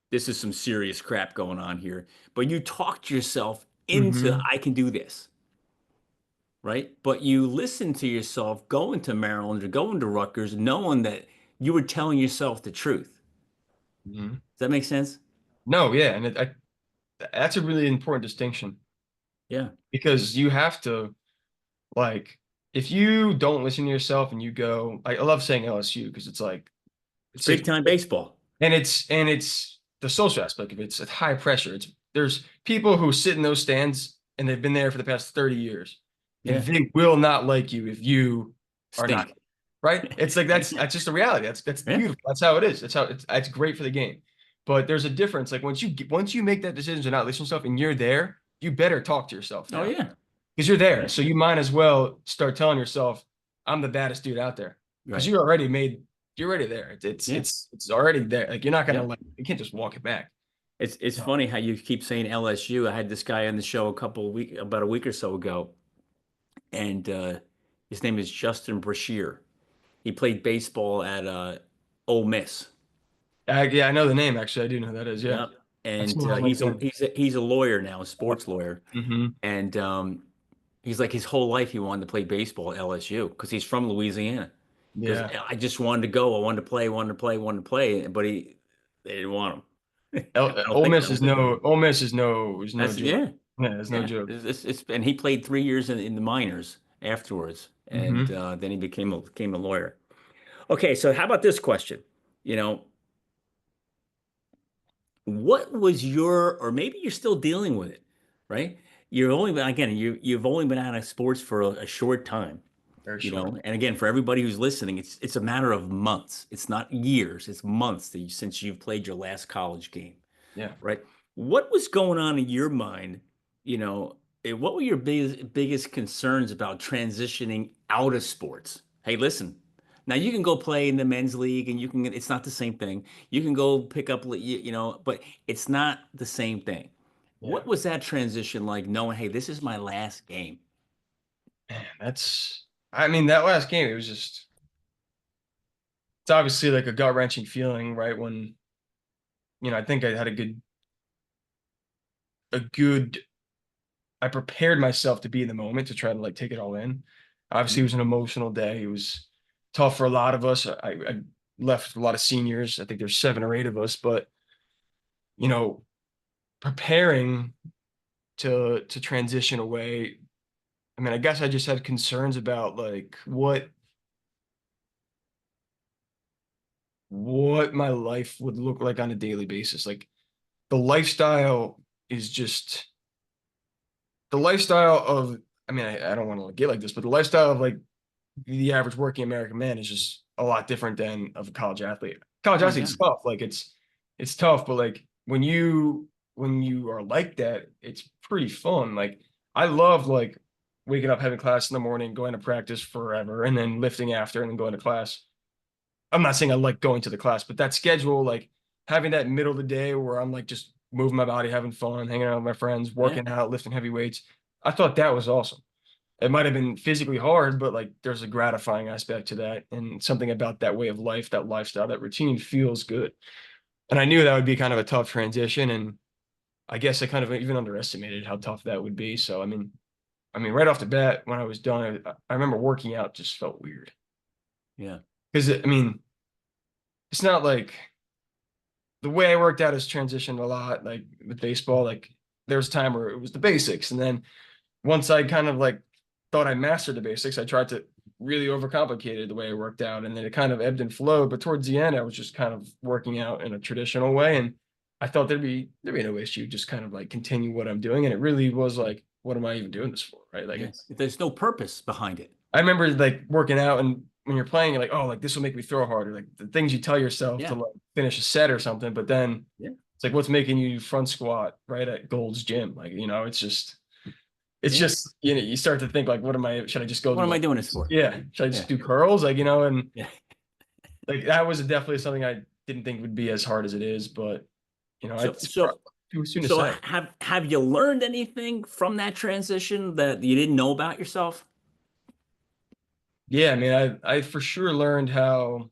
this is some serious crap going on here. But you talked yourself into, Hmm. I can do this, right? But you listened to yourself going to Maryland or going to Rutgers, knowing that you were telling yourself the truth. Hmm. Does that make sense? No, yeah, and that's a really important distinction Yeah. because you have to like if you don't listen to yourself and you go, I love saying LSU because it's like It's it's big like time baseball. and it's the social aspect of it. It's at high pressure. There's people who sit in those stands and they've been there for the past 30 years, and Yeah. they will not like you if you are not, Stink. right? It's like Yeah. that's just the reality. That's Yeah. beautiful. That's how it is. That's how it's great for the game. But there's a difference. Like once you make that decision to not listen to yourself and you're there, you better talk to yourself Oh, now yeah. because you're there. Yeah. So you might as well start telling yourself, I'm the baddest dude out there. Because Right. you're already there. Yeah. It's already there. Like you're not gonna Yep. like you can't just walk it back. It's So funny how you keep saying LSU. I had this guy on the show about a week or so ago, and his name is Justin Brashear. He played baseball at Ole Miss. yeah, I know the name actually. I do know who that is. Yeah. Yep. That's And me on LinkedIn. he's a lawyer now, a sports lawyer, Mm-hmm. and he's like his whole life he wanted to play baseball at LSU because he's from Louisiana. Because Yeah. I just wanted to go, I wanted to play, wanted to play, but they didn't want him. I don't think. Ole Miss is no That's joke. yeah, Yeah, it's no yeah. joke. And he played 3 years in the minors afterwards, and Mm-hmm. then he became a lawyer. Okay, so how about this question? You know, what was or maybe you're still dealing with it, right? You've only been out of sports for a short time, Very short. and again, for everybody who's listening, it's a matter of months. It's not years, it's months since you've played your last college game, Yeah. right? What was going on in your mind? What were your biggest concerns about transitioning out of sports? Hey, listen, now you can go play in the men's league and it's not the same thing. You can go pick up, but it's not the same thing. Yeah. What was that transition like knowing, hey, this is my last game? Man, I mean, that last game, it's obviously like a gut-wrenching feeling, right? When, I think I had a good I prepared myself to be in the moment to try to like take it all in. Obviously, it was an emotional day. It was tough for a lot of us. I left a lot of seniors. I think there's 7 or 8 of us, but you know, preparing to transition away. I mean, I guess I just had concerns about like what my life would look like on a daily basis. Like the lifestyle is just the lifestyle of, I mean, I don't want to get like this, but the lifestyle of like the average working American man is just a lot different than of a college athlete. College Oh yeah, athlete's tough. Like it's tough, but like when you are like that, it's pretty fun. Like I love like waking up, having class in the morning, going to practice forever, and then lifting after, and then going to class. I'm not saying I like going to the class, but that schedule, like having that middle of the day where I'm like just moving my body, having fun, hanging out with my friends, yeah, working out, lifting heavy weights. I thought that was awesome. It might have been physically hard, but like there's a gratifying aspect to that, and something about that way of life, that lifestyle, that routine feels good. And I knew that would be kind of a tough transition, and I guess I kind of even underestimated how tough that would be. So I mean, right off the bat, when I was done, I remember working out just felt weird yeah. because I mean, it's not like the way I worked out has transitioned a lot. Like with baseball, like there was a time where it was the basics, and then once I kind of like thought I mastered the basics, I tried to really overcomplicate it the way I worked out, and then it kind of ebbed and flowed. But towards the end, I was just kind of working out in a traditional way, and I thought there'd be no issue, just kind of like continue what I'm doing. And it really was like, what am I even doing this for, right? Like Yes. There's no purpose behind it. I remember like working out, and when you're playing, you're like, oh, like this will make me throw harder, like the things you tell yourself to Yeah, like finish a set or something. But then yeah, it's like, what's making you front squat right at Gold's Gym? Like, it's yeah. just, you start to think like, should I just go What do am I like, doing this for? yeah, should I just Yeah, do curls? Like, and yeah. like that was definitely something I didn't think would be as hard as it is, but So, it's so, too soon to so say. have you learned anything from that transition that you didn't know about yourself? Yeah, I mean, I for sure learned how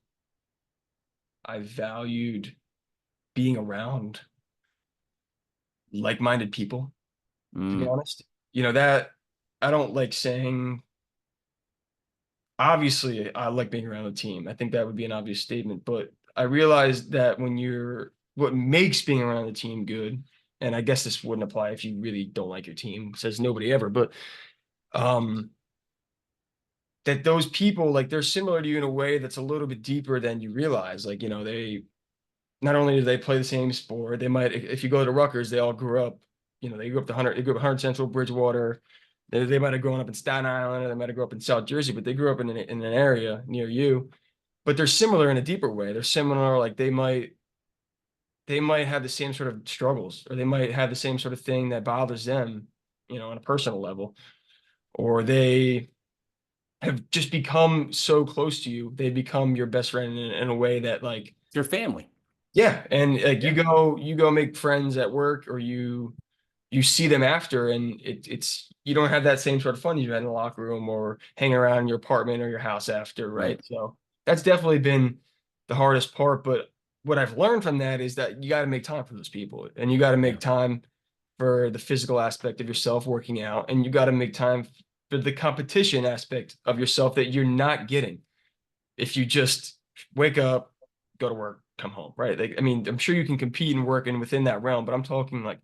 I valued being around like-minded people, to be Mm, honest. That I don't like saying, obviously, I like being around a team. I think that would be an obvious statement, but I realized that what makes being around the team good, and I guess this wouldn't apply if you really don't like your team, says nobody ever, but um, that those people, like, they're similar to you in a way that's a little bit deeper than you realize. Like, they not only do they play the same sport, they might, if you go to Rutgers, they all grew up, they grew up 100 Central, Bridgewater. They might have grown up in Staten Island, or they might have grown up in South Jersey, but they grew up in an area near you. But they're similar in a deeper way. They're similar, like they might have the same sort of struggles, or they might have the same sort of thing that bothers them, on a personal level, or they have just become so close to you. They become your best friend in a way that like, your family. yeah, and like you Yeah, go you go make friends at work, or you see them after, and it's you don't have that same sort of fun you had in the locker room or hang around in your apartment or your house after, right. right? So that's definitely been the hardest part. But what I've learned from that is that you got to make time for those people, and you got to Yeah, make time for the physical aspect of yourself working out, and you got to make time for the competition aspect of yourself that you're not getting if you just wake up, go to work, come home, right? Like, I mean, I'm sure you can compete and work in within that realm, but I'm talking like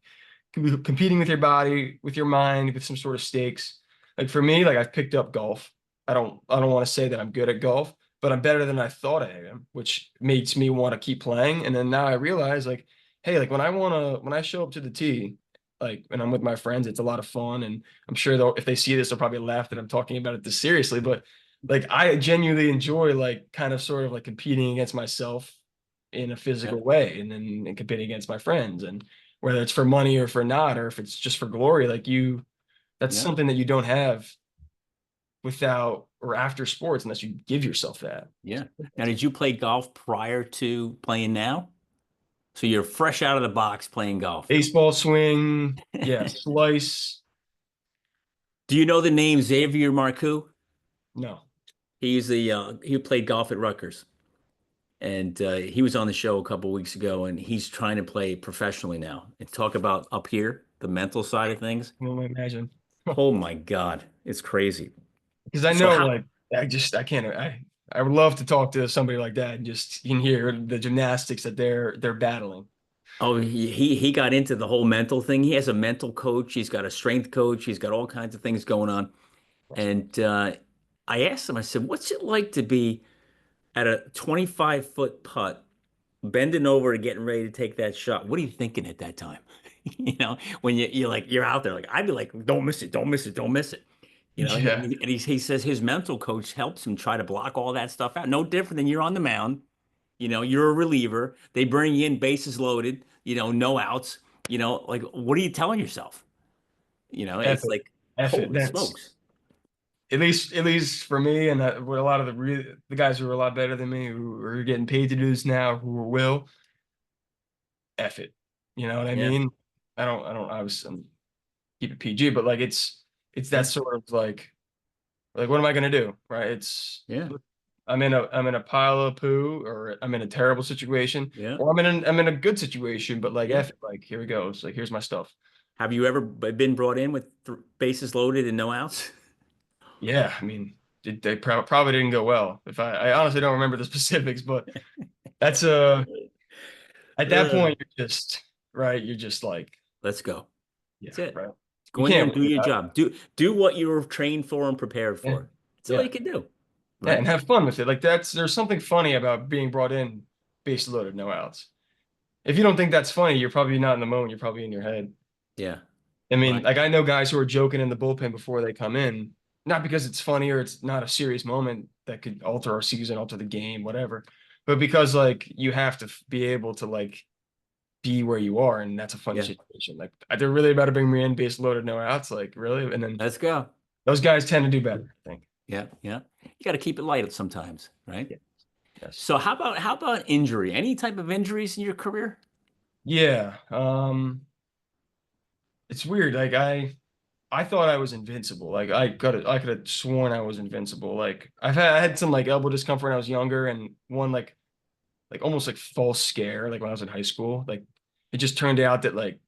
competing with your body, with your mind, with some sort of stakes. Like for me, like I've picked up golf. I don't want to say that I'm good at golf, but I'm better than I thought I am, which makes me want to keep playing. And then now I realize like, hey, like when I show up to the tee, like when I'm with my friends, it's a lot of fun. And I'm sure they'll, if they see this, they'll probably laugh that I'm talking about it this seriously. But like I genuinely enjoy like kind of sort of like competing against myself in a yeah, physical way, and then competing against my friends, and whether it's for money or for not, or if it's just for glory, like that's yeah, something that you don't have without or after sports unless you give yourself that. yeah. Now, did you play golf prior to playing now? So you're fresh out of the box playing golf. Baseball swing, yeah, slice. Do you know the name Xavier Marcoux? No. He played golf at Rutgers. and he was on the show a couple weeks ago, and he's trying to play professionally now. And talk about up here, the mental side of things. I can only imagine. Oh my God, it's crazy. Because I So know, how? like, I can't. I would love to talk to somebody like that and just you can hear the gymnastics that they're battling. Oh, he got into the whole mental thing. He has a mental coach. He's got a strength coach. He's got all kinds of things going on. And I asked him, I said, "What's it like to be at a 25-foot putt, bending over and getting ready to take that shot? What are you thinking at that time?" When you're like you're out there, like I'd be like, "Don't miss it, don't miss it, don't miss it." Yeah, And he says his mental coach helps him try to block all that stuff out. No different than you're on the mound. You're a reliever. They bring you in bases loaded, no outs. Like what are you telling yourself? F It's it, like, F it. holy That's smokes. at least for me and with a lot of the guys who are a lot better than me who are getting paid to do this now who will F it. You know what I Yeah, mean? I don't obviously keep it PG, but like it's that yeah, sort of like what am I gonna do? Right? yeah, I'm in a pile of poo or I'm in a terrible situation yeah, or I'm in a good situation, but like yeah. F it, like here we go. It's like here's my stuff. Have you ever been brought in with bases loaded and no outs? Yeah, I mean, they probably didn't go well. If I honestly don't remember the specifics, but that's at that Ugh. point you're just right. You're just like, Let's go. yeah, That's it. right. You Go in there and can't do win your without job. Do what you were trained for and prepared it. for. That's all Yeah, you can do, yeah, and right? have fun with it. Like there's something funny about being brought in base loaded, no outs. If you don't think that's funny, you're probably not in the moment. You're probably in your head. Yeah, I mean, right. like I know guys who are joking in the bullpen before they come in, not because it's funny or it's not a serious moment that could alter our season, alter the game, whatever, but because like you have to be able to like be where you are, and that's a funny Yeah, situation. Like they're really about to bring me in, base loaded, no outs, like really, and then let's go. those guys tend to do better, I think. Yeah, yeah. You got to keep it light sometimes, right? Yeah. Yes. So how about injury? Any type of injuries in your career? Yeah. It's weird. Like I thought I was invincible. Like I could have sworn I was invincible. Like I had some like elbow discomfort when I was younger and one like almost like false scare like when I was in high school. Like it just turned out that like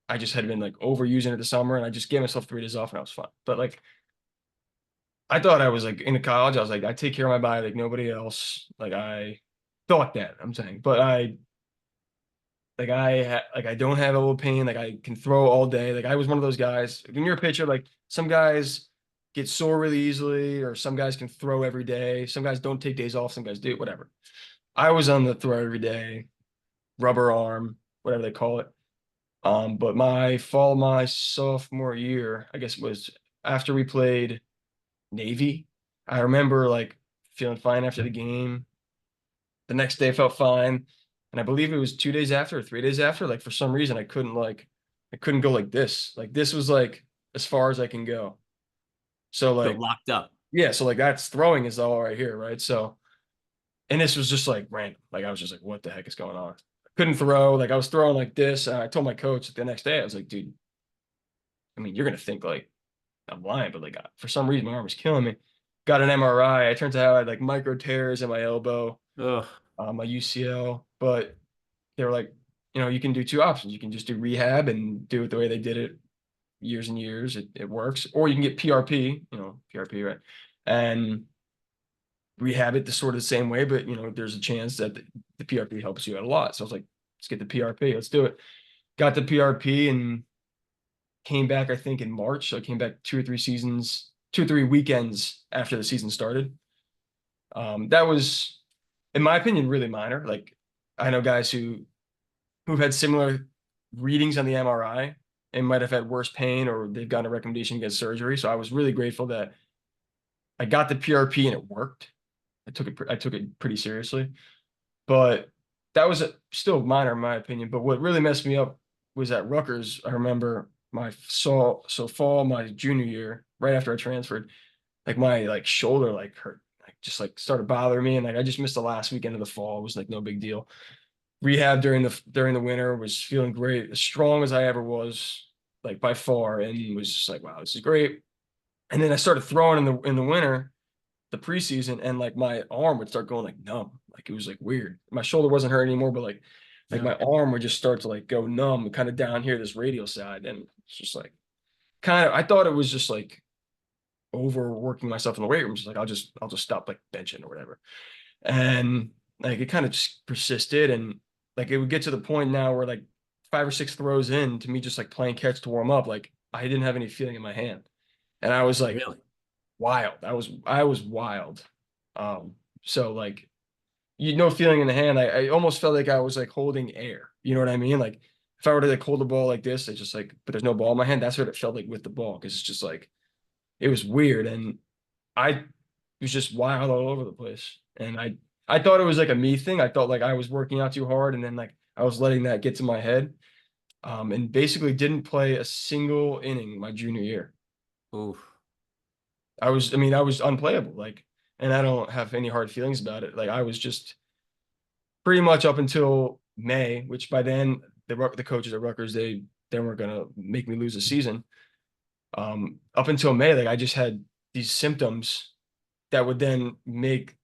I just had been like overusing it the summer and I just gave myself 3 days off and I was fine. But like I thought I was like in college, I was like I take care of my body like nobody else. Like I thought that I'm saying, but I don't have elbow pain. Like I can throw all day. Like I was one of those guys. When you're a pitcher, like some guys get sore really easily, or some guys can throw every day. Some guys don't take days off. Some guys do. Whatever. I was on the throw every day, rubber arm, whatever they call it. But my sophomore year, I guess was after we played Navy. I remember like feeling fine after the game. The next day I felt fine. And I believe it was 2 days after or 3 days after, like for some reason I couldn't go like this. Like this was like as far as I can go. So Feel like, locked up. yeah, so like that's throwing is all right here, right? So and this was just like random. Like I was just like, what the heck is going on? I couldn't throw. Like I was throwing like this. And I told my coach the next day, I was like, dude, I mean, you're gonna think like I'm lying, but like for some reason my arm was killing me. Got an MRI. It turns out I had like micro tears in my elbow, Ugh. my UCL, but they were like, you can do two options. You can just do rehab and do it the way they did it years and years. It works. Or you can get PRP, PRP, right? And rehab it the sort of the same way, but there's a chance that the PRP helps you out a lot. So I was like, let's get the PRP, let's do it. Got the PRP and came back, I think, in March. So I came back 2 or 3 weekends after the season started. That was, in my opinion, really minor. Like I know guys who've had similar readings on the MRI and might have had worse pain or they've gotten a recommendation against surgery. So I was really grateful that I got the PRP and it worked. I took it pretty seriously, but that was still minor in my opinion. But what really messed me up was at Rutgers. I remember fall my junior year, right after I transferred, like my like shoulder like hurt, like just like started bothering me, and like I just missed the last weekend of the fall. It was like no big deal. Rehab during the winter was feeling great, as strong as I ever was, like by far, and was just like, wow, this is great. And then I started throwing in the winter, the preseason, and like my arm would start going like numb. Like it was like weird. My shoulder wasn't hurt anymore, but like Yeah. my arm would just start to like go numb, kind of down here, this radial side, and it's just like kind of. I thought it was just like overworking myself in the weight room. Just like I'll just stop like benching or whatever, and like it kind of just persisted, and like it would get to the point now where like 5 or 6 throws in to me just like playing catch to warm up, like I didn't have any feeling in my hand, and I was like Really? wild. I was wild. Um, so like no feeling in the hand. I almost felt like I was like holding air. You know what I mean? Like if I were to like hold the ball like this, it's just like, but there's no ball in my hand. That's what it felt like with the ball because it's just like it was weird, and I was just wild all over the place. And I thought it was like a me thing. I thought like I was working out too hard, and then like I was letting that get to my head. And basically didn't play a single inning my junior year. Oof. I was unplayable. Like, and I don't have any hard feelings about it. Like I was just pretty much up until May, which by then the coaches at Rutgers they weren't gonna make me lose a season. Up until May, like I just had these symptoms that would then make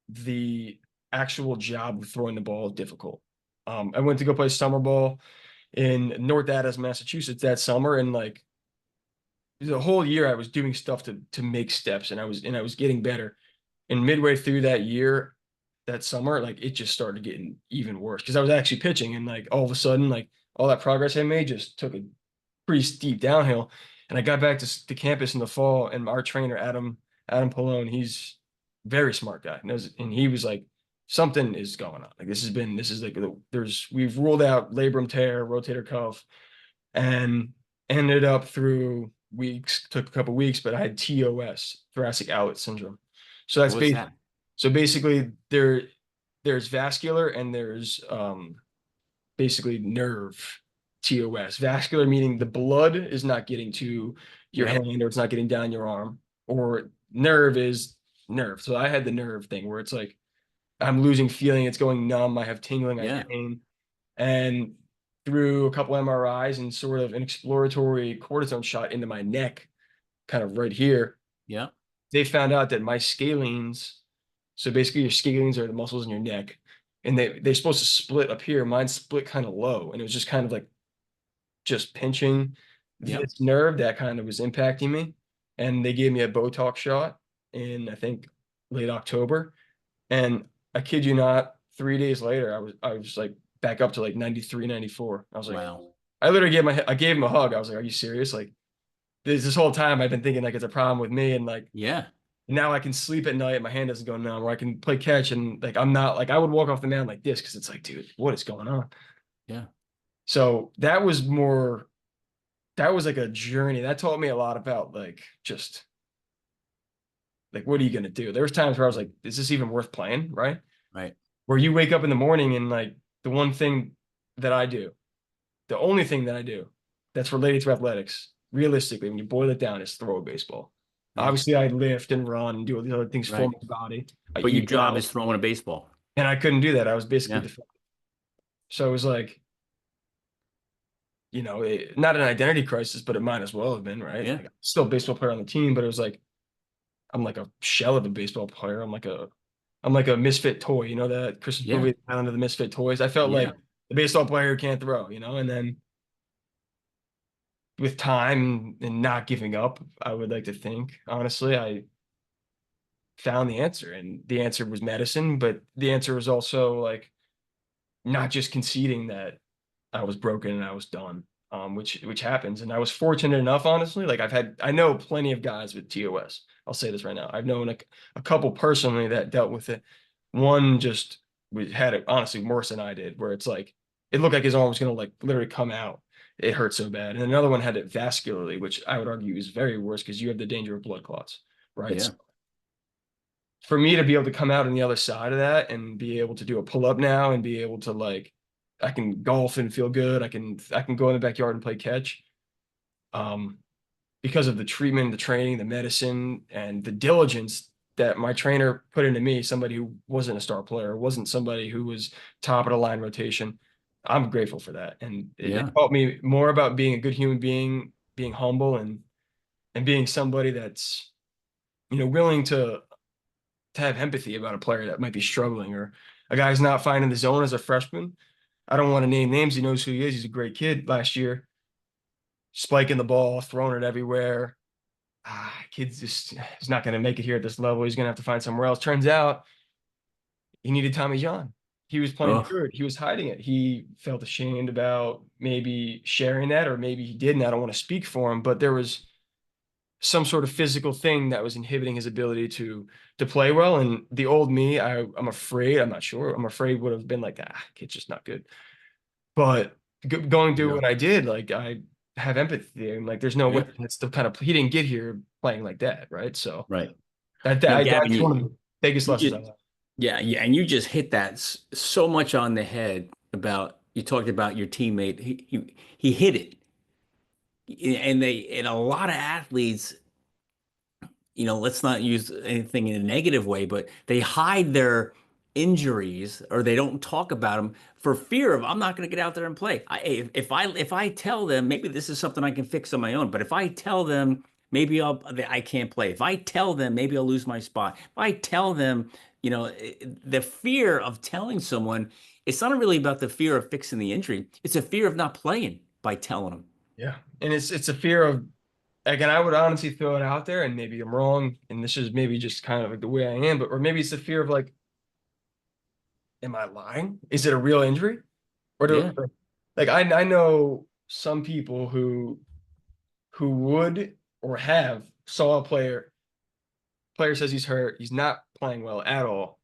the actual job of throwing the ball difficult. I went to go play summer ball in North Adams, Massachusetts that summer, and like the whole year I was doing stuff to make steps, and I was getting better. And midway through that year, that summer, like it just started getting even worse because I was actually pitching, and like all of a sudden, like all that progress I made just took a pretty steep downhill. And I got back to campus in the fall, and our trainer Adam Pallone, he's a very smart guy, knows, and he was like, something is going on. Like this is like we've ruled out labrum tear, rotator cuff, and ended up through weeks, took a couple weeks, but I had TOS, thoracic outlet syndrome. So that's What's bas that? so basically there's vascular and there's basically nerve TOS. Vascular meaning the blood is not getting to your Yep. hand or it's not getting down your arm, or nerve is nerve. So I had the nerve thing where it's like I'm losing feeling, it's going numb, I have tingling, I have Yeah. pain. And through a couple MRIs and sort of an exploratory cortisone shot into my neck, kind of right here, Yeah. they found out that my scalenes, so basically your scalenes are the muscles in your neck, and they're supposed to split up here. Mine split kind of low, and it was just kind of like just pinching Yep. this nerve that kind of was impacting me. And they gave me a Botox shot in I think late October, and I kid you not, 3 days later, I was like back up to like 93, 94. I was like, Wow. I gave him a hug. I was like, are you serious? Like this whole time I've been thinking like it's a problem with me, and like Yeah. now I can sleep at night, my hand doesn't go numb, or I can play catch, and like I'm not like I would walk off the mound like this because it's like, dude, what is going on? Yeah. So that was like a journey. That taught me a lot about like just like what are you gonna do? There was times where I was like, is this even worth playing? Right? Right. Where you wake up in the morning and like the one thing that I do, the only thing that I do that's related to athletics, realistically, when you boil it down, is throw a baseball. Yeah. Obviously, I lift and run and do all these other things for Right. my body. I But your eat job well, is throwing a baseball. and I couldn't do that. I was basically Yeah. defensive. So it was like, not an identity crisis, but it might as well have been, right? Yeah. Like, I'm still a baseball player on the team, but it was like I'm like a shell of a baseball player. I'm like a misfit toy, that Christmas Yeah. movie, Island of the Misfit Toys. I felt Yeah. like the baseball player who can't throw, and then with time and not giving up, I would like to think, honestly, I found the answer. And the answer was medicine, but the answer was also like not just conceding that I was broken and I was done, which happens. And I was fortunate enough, honestly. Like I know plenty of guys with TOS. I'll say this right now. I've known a couple personally that dealt with it. One just had it honestly worse than I did, where it's like it looked like his arm was gonna like literally come out. It hurt so bad. And another one had it vascularly, which I would argue is very worse because you have the danger of blood clots, right? Yeah. So for me to be able to come out on the other side of that and be able to do a pull up now and be able to like I can golf and feel good. I can go in the backyard and play catch. Um, because of the treatment, the training, the medicine, and the diligence that my trainer put into me, somebody who wasn't a star player, wasn't somebody who was top of the line rotation. I'm grateful for that. And it Yeah. taught me more about being a good human being, being humble and being somebody that's, willing to have empathy about a player that might be struggling or a guy's not finding the zone as a freshman. I don't want to name names. He knows who he is. He's a great kid last year, spiking the ball, throwing it everywhere. Kid's just he's not going to make it here at this level. He's going to have to find somewhere else. Turns out he needed Tommy John. He was playing Oh, dirt. He was hiding it. He felt ashamed about maybe sharing that, or maybe he didn't. I don't want to speak for him, but there was some sort of physical thing that was inhibiting his ability to play well. And the old me, I'm afraid, I'm not sure, I'm afraid would have been like, kid's just not good. But going through yeah, what I did, like I have empathy. And like, there's no way yeah, that's the kind of he didn't get here playing like that, right? So right. Gavin, that's one of the biggest you lessons I just, learned. yeah, yeah, and you just hit that so much on the head about you talked about your teammate. He hit it, and a lot of athletes, let's not use anything in a negative way, but they hide their injuries or they don't talk about them for fear of I'm not going to get out there and play. If I tell them maybe this is something I can fix on my own, but if I tell them maybe I can't play, if I tell them maybe I'll lose my spot, if I tell them, the fear of telling someone, it's not really about the fear of fixing the injury. It's a fear of not playing by telling them. Yeah. And it's a fear of, again, I would honestly throw it out there, and maybe I'm wrong, and this is maybe just kind of like the way I am, but or maybe it's the fear of like, am I lying? Is it a real injury? Or Yeah. do like I know some people who would or have saw a player says he's hurt, he's not playing well at all,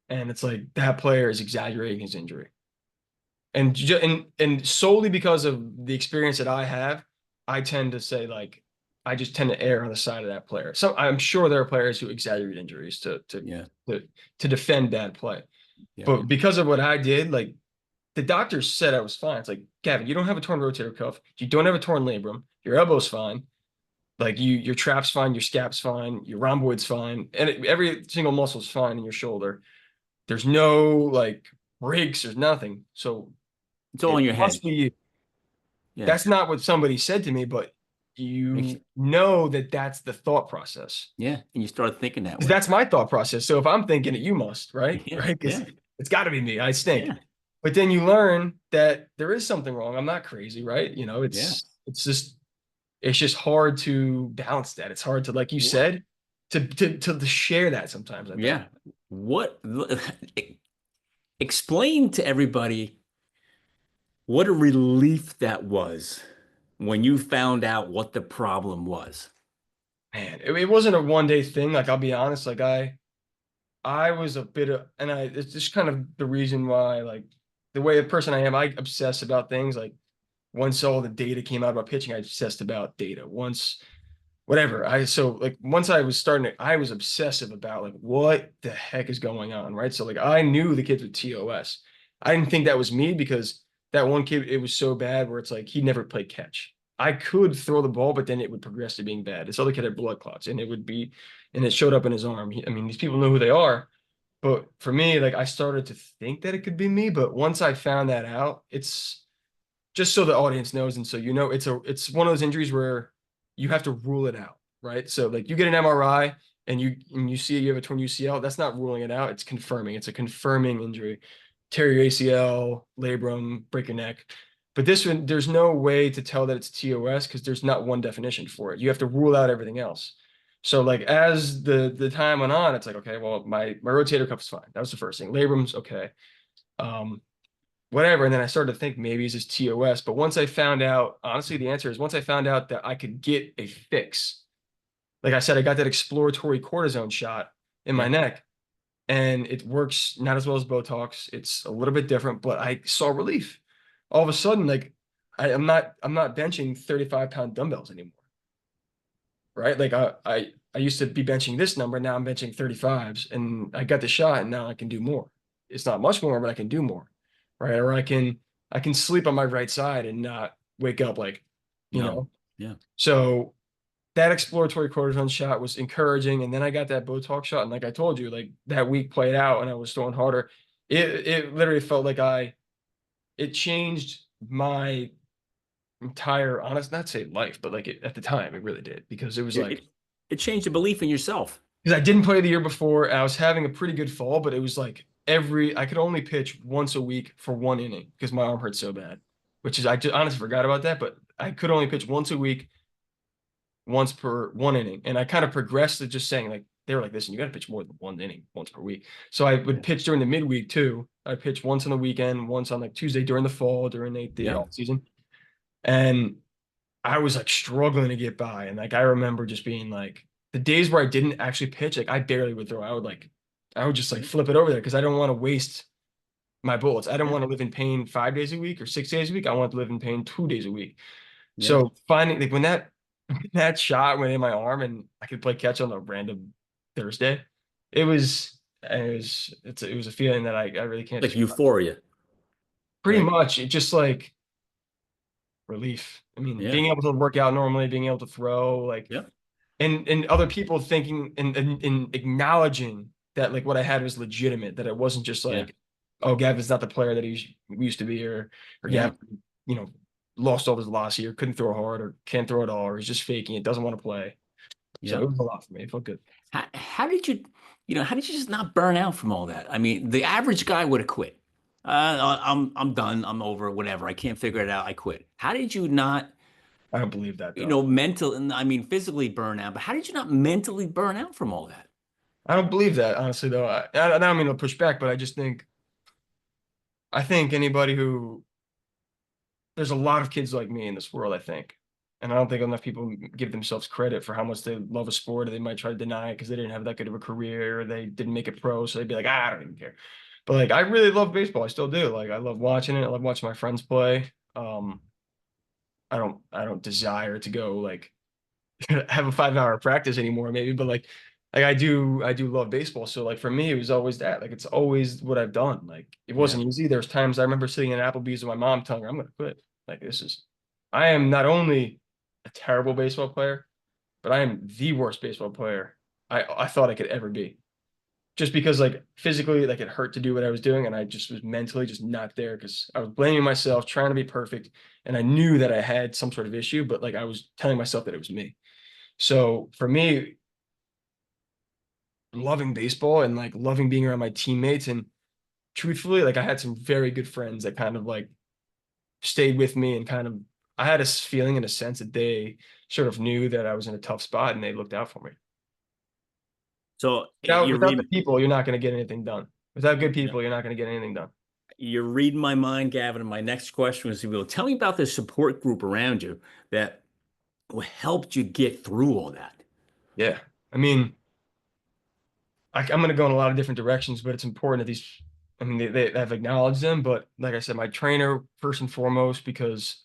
and it's like that player is exaggerating his injury. And solely because of the experience that I have, I tend to say like I just tend to err on the side of that player. So I'm sure there are players who exaggerate injuries Yeah. to, to defend bad play. Yeah. But because of what I did, like the doctors said I was fine. It's like, Gavin, you don't have a torn rotator cuff. You don't have a torn labrum. Your elbow's fine. Like your trap's fine. Your scap's fine. Your rhomboid's fine. And every single muscle's fine in your shoulder. There's no like breaks. There's nothing. So It's all it in your head. must be, Yeah. that's not what somebody said to me, but Makes you know that that's the thought process. Yeah, and you start thinking that Because way. that's my thought process. So if I'm thinking it, you must, right? Yeah, Right? Because yeah, it's got to be me. I stink. yeah, But then you learn that there is something wrong. I'm not crazy, right? yeah. It's just hard to balance that. It's hard to, like you What? said, to share that sometimes, I think. Yeah. What? Explain to everybody what a relief that was when you found out what the problem was. Man, it wasn't a one day thing. Like I'll be honest, like I was a bit of, and it's just kind of the reason why, like the way a person I am, I obsess about things. Like once all the data came out about pitching, I obsessed about data. Once, whatever, so like once I was starting to, I was obsessive about like what the heck is going on, right? So like I knew the kids with TOS. I didn't think that was me because that one kid, it was so bad where it's like he never played catch. I could throw the ball, but then it would progress to being bad. This other kid had blood clots, and it showed up in his arm. I mean, these people know who they are, but for me, like I started to think that it could be me. But once I found that out, it's just so the audience knows, and so it's one of those injuries where you have to rule it out, right? So like you get an MRI and you see you have a torn UCL, that's not ruling it out, it's confirming. It's a confirming injury. Tear your ACL, labrum, break your neck. But this one, there's no way to tell that it's TOS because there's not one definition for it. You have to rule out everything else. So like as the time went on, it's like, okay, well, my rotator cuff is fine. That was the first thing. Labrum's okay. Um, Whatever. And then I started to think maybe it's just TOS. But once I found out, honestly, the answer is once I found out that I could get a fix, like I said, I got that exploratory cortisone shot in my Yeah. neck, and it works not as well as Botox. It's a little bit different, but I saw relief. All of a sudden, like I'm not benching 35-pound dumbbells anymore. Right. Like I used to be benching this number. Now I'm benching 35s, and I got the shot, and now I can do more. It's not much more, but I can do more. Right. Or I can sleep on my right side and not wake up like, you No. know. Yeah. So that exploratory cortisone shot was encouraging. And then I got that Botox shot. And like I told you, like that week played out and I was throwing harder. It literally felt like it changed my entire, honest, not say life, but like at the time it really did, because it was It, like, it it changed the belief in yourself. because I didn't play the year before. I was having a pretty good fall, but it was like I could only pitch once a week for 1 inning because my arm hurt so bad, which is, I just honestly forgot about that, but I could only pitch once a week, once per 1 inning. And I kind of progressed to just saying, like, they were like, listen, you got to pitch more than 1 inning once per week. So I would Yeah. pitch during the midweek too. I pitch once on the weekend, once on like Tuesday during the fall, during the Yeah. off season. And I was like struggling to get by. And like I remember just being like the days where I didn't actually pitch, like I barely would throw. I would just like flip it over there because I don't want to waste my bullets. I don't Yeah. want to live in pain 5 days a week or 6 days a week. I want to live in pain 2 days a week. Yeah. So finding like when that shot went in my arm and I could play catch on a random Thursday, it was a feeling that I really can't Like describe. euphoria, Pretty right? much, it just like relief. I mean, Yeah. being able to work out normally, being able to throw, like, Yeah. and other people thinking and acknowledging that like what I had was legitimate, that it wasn't just Yeah. like, oh, Gavin's not the player that he used to be, or Yeah. Gavin, you know, lost all his velocity or couldn't throw hard or can't throw at all, or he's just faking it, doesn't want to play. So Yeah. it was a lot for me. It felt good. How did you, how did you just not burn out from all that? I mean, the average guy would have quit. I'm done. I'm over. Whatever. I can't figure it out. I quit. How did you not, I don't believe that though. mental, and I mean physically burn out, but how did you not mentally burn out from all that? I don't believe that, honestly, though. I don't mean to push back, but I think anybody who there's a lot of kids like me in this world, I think. And I don't think enough people give themselves credit for how much they love a sport, or they might try to deny it because they didn't have that good of a career, or they didn't make it pro. So they'd be like, I don't even care. But like, I really love baseball. I still do. Like, I love watching it. I love watching my friends play. I don't desire to go like have a 5 hour practice anymore, maybe, but like I do love baseball. So like for me, it was always that. Like it's always what I've done. Like it Yeah. wasn't easy. There's times I remember sitting in Applebee's with my mom telling her, I'm gonna quit. Like I am not only a terrible baseball player, but I am the worst baseball player I thought I could ever be. Just because like physically, like it hurt to do what I was doing, and I just was mentally just not there because I was blaming myself, trying to be perfect, and I knew that I had some sort of issue, but like I was telling myself that it was me. So for me, loving baseball and like loving being around my teammates, and truthfully, like I had some very good friends that kind of like stayed with me, and kind of I had a feeling in a sense that they sort of knew that I was in a tough spot and they looked out for me. So you're Without the reading, people, you're not going to get anything done. Without good yeah, people, you're not going to get anything done. you're reading my mind, Gavin. And my next question was, well, tell me about the support group around you that helped you get through all that. Yeah. I mean, I'm going to go in a lot of different directions, but it's important that I mean, they have acknowledged them, but like I said, my trainer first and foremost, because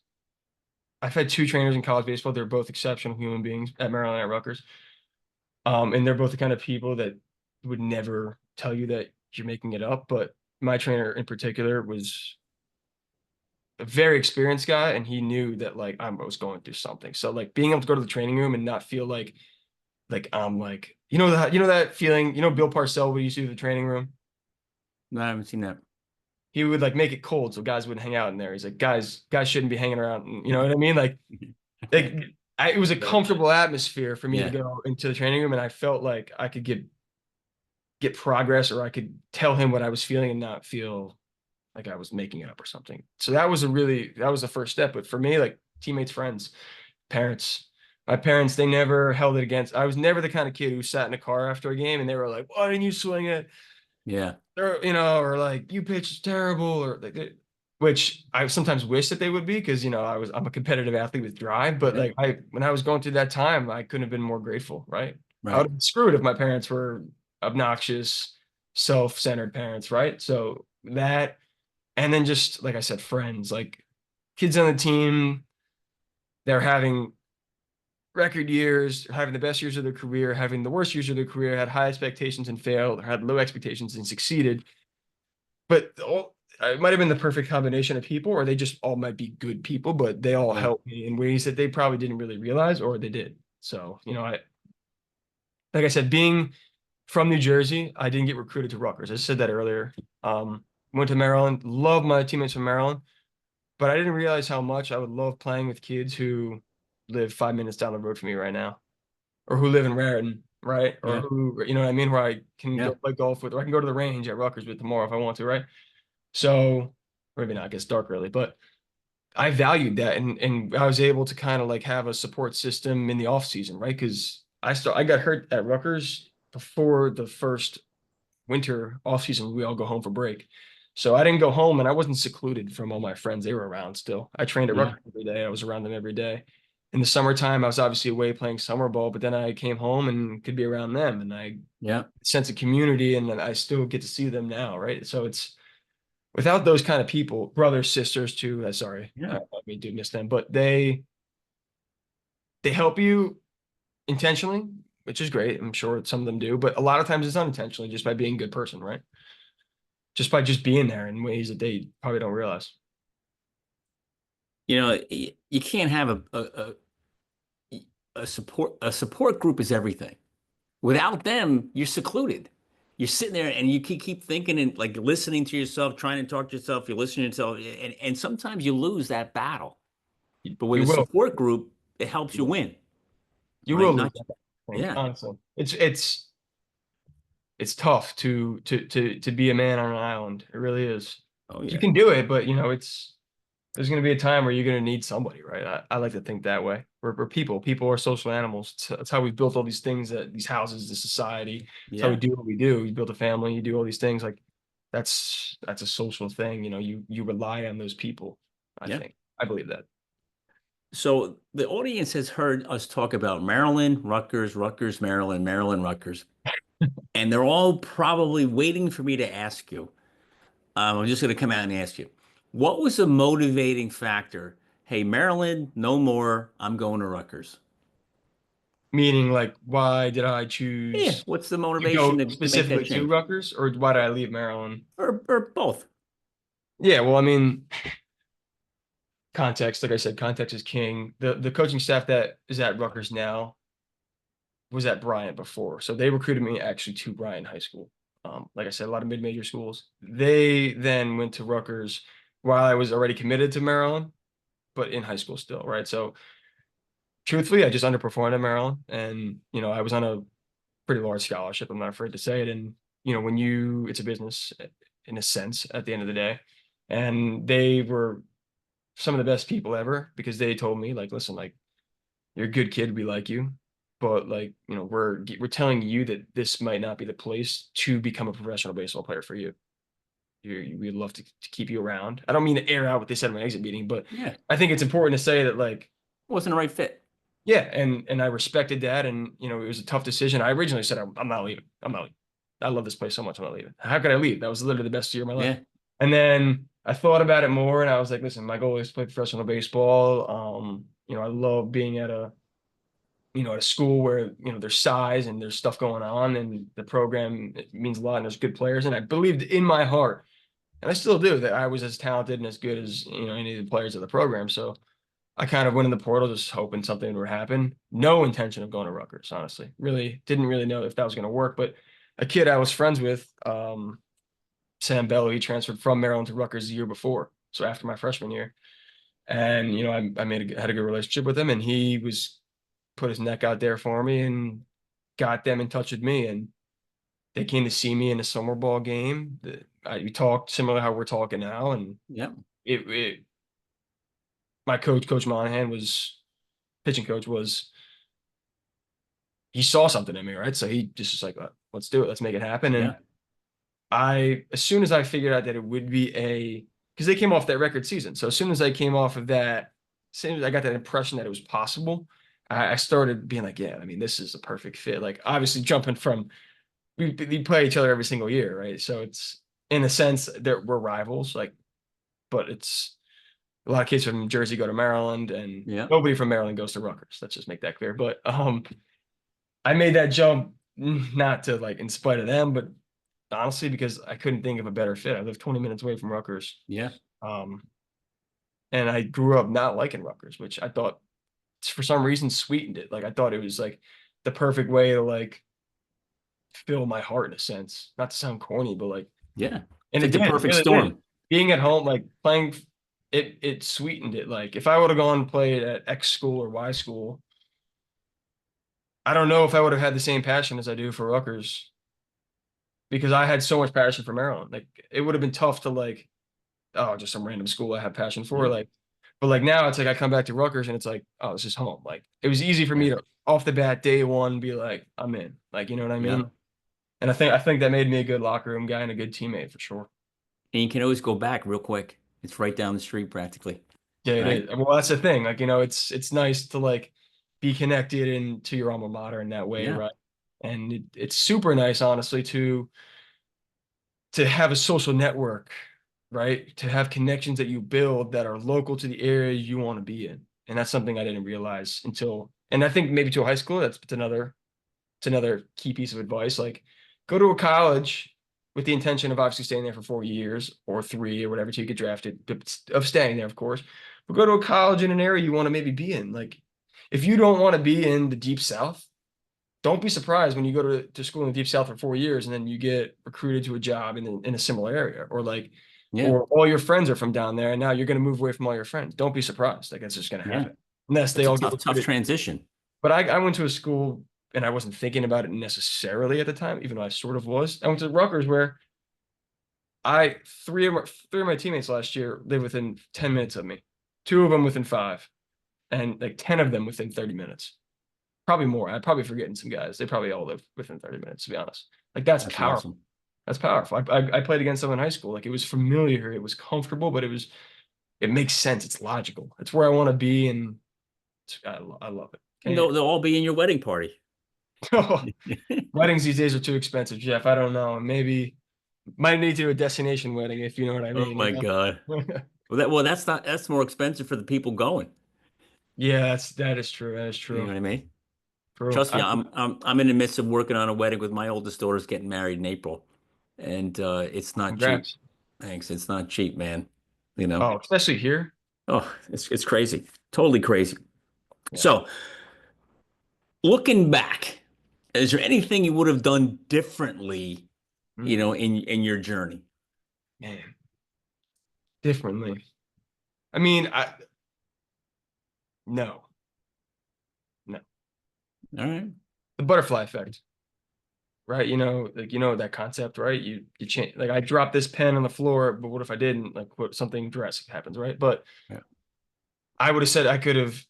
I've had two trainers in college baseball. They're both exceptional human beings at Maryland and at Rutgers. And they're both the kind of people that would never tell you that you're making it up. But my trainer in particular was a very experienced guy, and he knew that like I was going through something. So like being able to go to the training room and not feel like I'm like you know that feeling, Bill Parcells would used to do the training room. No, I haven't seen that. He would like make it cold so guys wouldn't hang out in there. He's like, guys shouldn't be hanging around. You know what I mean? Like it was a Right. comfortable atmosphere for me to Yeah. go into the training room, and I felt like I could get progress, or I could tell him what I was feeling and not feel like I was making it up or something. So that was the first step. But for me, like teammates, friends, parents, my parents, they never held it against. I was never the kind of kid who sat in a car after a game and they were like, why didn't you swing it? Yeah. Or, or like you pitched terrible, or like which I sometimes wish that they would be, because I'm a competitive athlete with drive, but Right. like when I was going through that time, I couldn't have been more grateful, right? I would Right. have been screwed if my parents were obnoxious, self-centered parents, right? So that, and then just like I said, friends, like kids on the team, they're having record years, having the best years of their career, having the worst years of their career, had high expectations and failed, or had low expectations and succeeded. But it might have been the perfect combination of people, or they just all might be good people, but they all Yeah. helped me in ways that they probably didn't really realize, or they did. So, like I said, being from New Jersey, I didn't get recruited to Rutgers. I said that earlier. Went to Maryland, love my teammates from Maryland, but I didn't realize how much I would love playing with kids who live 5 minutes down the road from me right now, or who live in Raritan. right? Or Yeah. who, you know what I mean? Where I can Yeah. go play golf with, or I can go to the range at Rutgers with tomorrow if I want to, right? So maybe not, it gets dark early, but I valued that, and I was able to kind of like have a support system in the off season, right? Because I got hurt at Rutgers before the first winter off season. We all go home for break. So I didn't go home and I wasn't secluded from all my friends. They were around still. I trained at Yeah. Rutgers every day. I was around them every day. In the summertime, I was obviously away playing summer ball, but then I came home and could be around them, and I Yeah. sense of community, and then I still get to see them now, right? So it's without those kind of people, brothers, sisters too. Sorry, Yeah. I mean, do miss them, but they help you intentionally, which is great. I'm sure some of them do, but a lot of times it's unintentionally, just by being a good person, right? Just by just being there in ways that they probably don't realize. You know, you can't have a support group is everything. Without them, you're secluded. You're sitting there and you keep thinking and like listening to yourself, trying to talk to yourself. You're listening to yourself, and sometimes you lose that battle. But with You a will, support group, it helps you you will, win, you right? will lose Not that, I think, yeah. honestly. It's tough to be a man on an island. It really is. Oh You yeah. can do it, but you know, there's going to be a time where you're going to need somebody, right? I like to think that way. We're people. People are social animals. It's how we built all these things, that these houses, the society. It's how we Yeah. do what we do. You build a family, you do all these things. Like that's a social thing. You know, you rely on those people, I Yeah. think. I believe that. So the audience has heard us talk about Maryland, Rutgers, Rutgers, Maryland, Maryland, Rutgers, and they're all probably waiting for me to ask you. I'm just going to come out and ask you, what was the motivating factor? Hey, Maryland, no more. I'm going to Rutgers. Meaning, like, why did I Yeah. choose What's the to motivation go to make that specifically to change? Rutgers, or why did I leave Maryland? Or both? Yeah, well, I mean, context, like I said, context is king. The coaching staff that is at Rutgers now was at Bryant before. So they recruited me actually to Bryant High School. Like I said, a lot of mid-major schools. They then went to Rutgers while I was already committed to Maryland, but in high school still, right? So truthfully, I just underperformed at Maryland. And, you know, I was on a pretty large scholarship. I'm not afraid to say it. And, you know, it's a business in a sense at the end of the day. And they were some of the best people ever, because they told me, like, listen, like, you're a good kid, we like you, but like, you know, we're telling you that this might not be the place to become a professional baseball player for you. We'd love to keep you around. I don't mean to air out what they said in my exit meeting, but Yeah. I think it's important to say that, like, Wasn't the right fit. yeah, and I respected that, and you know, it was a tough decision. I originally said, I'm not leaving. I'm not leaving. I love this place so much. I'm not leaving. How could I leave? That was literally the best year of my life. Yeah. And then I thought about it more, and I was like, listen, my goal is to play professional baseball. You know, I love being at a school where, you know, there's size and there's stuff going on, and the program, it means a lot, and there's good players. And I believed in my heart, and I still do, that I was as talented and as good as, you know, any of the players of the program. So I kind of went in the portal just hoping something would happen. No intention of going to Rutgers, honestly. Really didn't really know if that was going to work. But a kid I was friends with, Sam Bello, he transferred from Maryland to Rutgers the year before. So after my freshman year. And, you know, had a good relationship with him, and he was put his neck out there for me and got them in touch with me. And they came to see me in a summer ball game. We talked similar how we're talking now. And Yeah. it my Coach Monahan, was pitching coach, was, he saw something in me, right? So he just was like, let's do it. Let's make it happen. And Yeah. as soon as I figured out that it would be because they came off that record season. So as soon as I came off of that, as soon as I got that impression that it was possible, I started being like, yeah, I mean, this is a perfect fit. Like, obviously jumping from, we play each other every single year, right? So it's, in a sense, we're rivals, like, but it's a lot of kids from Jersey go to Maryland, and Yeah. nobody from Maryland goes to Rutgers. Let's just make that clear. But I made that jump not to, like, in spite of them, but honestly because I couldn't think of a better fit. I live 20 minutes away from Rutgers. Yeah. Um, and I grew up not liking Rutgers, which I thought for some reason sweetened it. Like, I thought it was like the perfect way to, like, fill my heart in a sense. Not to sound corny, but like, Yeah. and It's it like the did, it perfect really did. storm. Being at home, like playing, it sweetened it. Like, if I would have gone and played at X school or Y school, I don't know if I would have had the same passion as I do for Rutgers because I had so much passion for Maryland. Like it would have been tough to like, oh, just some random school I have passion for. Yeah. Like, but like now it's like I come back to Rutgers and it's like, oh, this is home. Like it was easy for Yeah. me to off the bat day one be like, I'm in. Like, you know what I Yeah. mean? And I think that made me a good locker room guy and a good teammate for sure. And you can always go back real quick. It's right down the street practically. Yeah, it Right? is. Well, that's the thing. Like, it's nice to like be connected to your alma mater in that way, Yeah. right? And it's super nice, honestly, to have a social network, right? To have connections that you build that are local to the area you want to be in. And that's something I didn't realize until, and I think maybe to a high school, it's another key piece of advice. Like go to a college with the intention of obviously staying there for 4 years or 3 or whatever till you get drafted, but of staying there, of course. But go to a college in an area you want to maybe be in. Like if you don't want to be in the deep South, don't be surprised when you go to school in the deep South for 4 years and then you get recruited to a job in a similar area or like Yeah. or all your friends are from down there and now you're going to move away from all your friends. Don't be surprised. Like that's just going to Yeah. happen. Unless they It's a all get tough recruited. transition. But I went to a school and I wasn't thinking about it necessarily at the time, even though I sort of was. I went to Rutgers where I three of my teammates last year live within 10 minutes of me. Two of them within five, and like 10 of them within 30 minutes. Probably more. I'm probably forgetting some guys. They probably all live within 30 minutes, to be honest. Like that's That's powerful. awesome. That's powerful. I played against them in high school. Like it was familiar, it was comfortable, but it makes sense. It's logical. It's where I want to be, and I love it. And Can't they'll all be in your wedding party. weddings these days are too expensive, Jeff. I don't know. Maybe might need to do a destination wedding if you know what I Oh mean, my God. That's more expensive for the people going. Yeah, that is true. That is You know true. what I mean? True. Trust me, I'm in the midst of working on a wedding with my oldest daughter's getting married in April. And it's not cheap. Congrats. Thanks. It's not cheap, man. You know. Oh, especially here. Oh, it's crazy. Totally crazy. Yeah. So, looking back, is there anything you would have done differently, Mm, in your journey? man, differently. I mean, no, no. All right. The butterfly effect, right? That concept, right? You change. Like I dropped this pen on the floor, but what if I didn't? Like, what something drastic happens, right? But Yeah. I would have said I could have,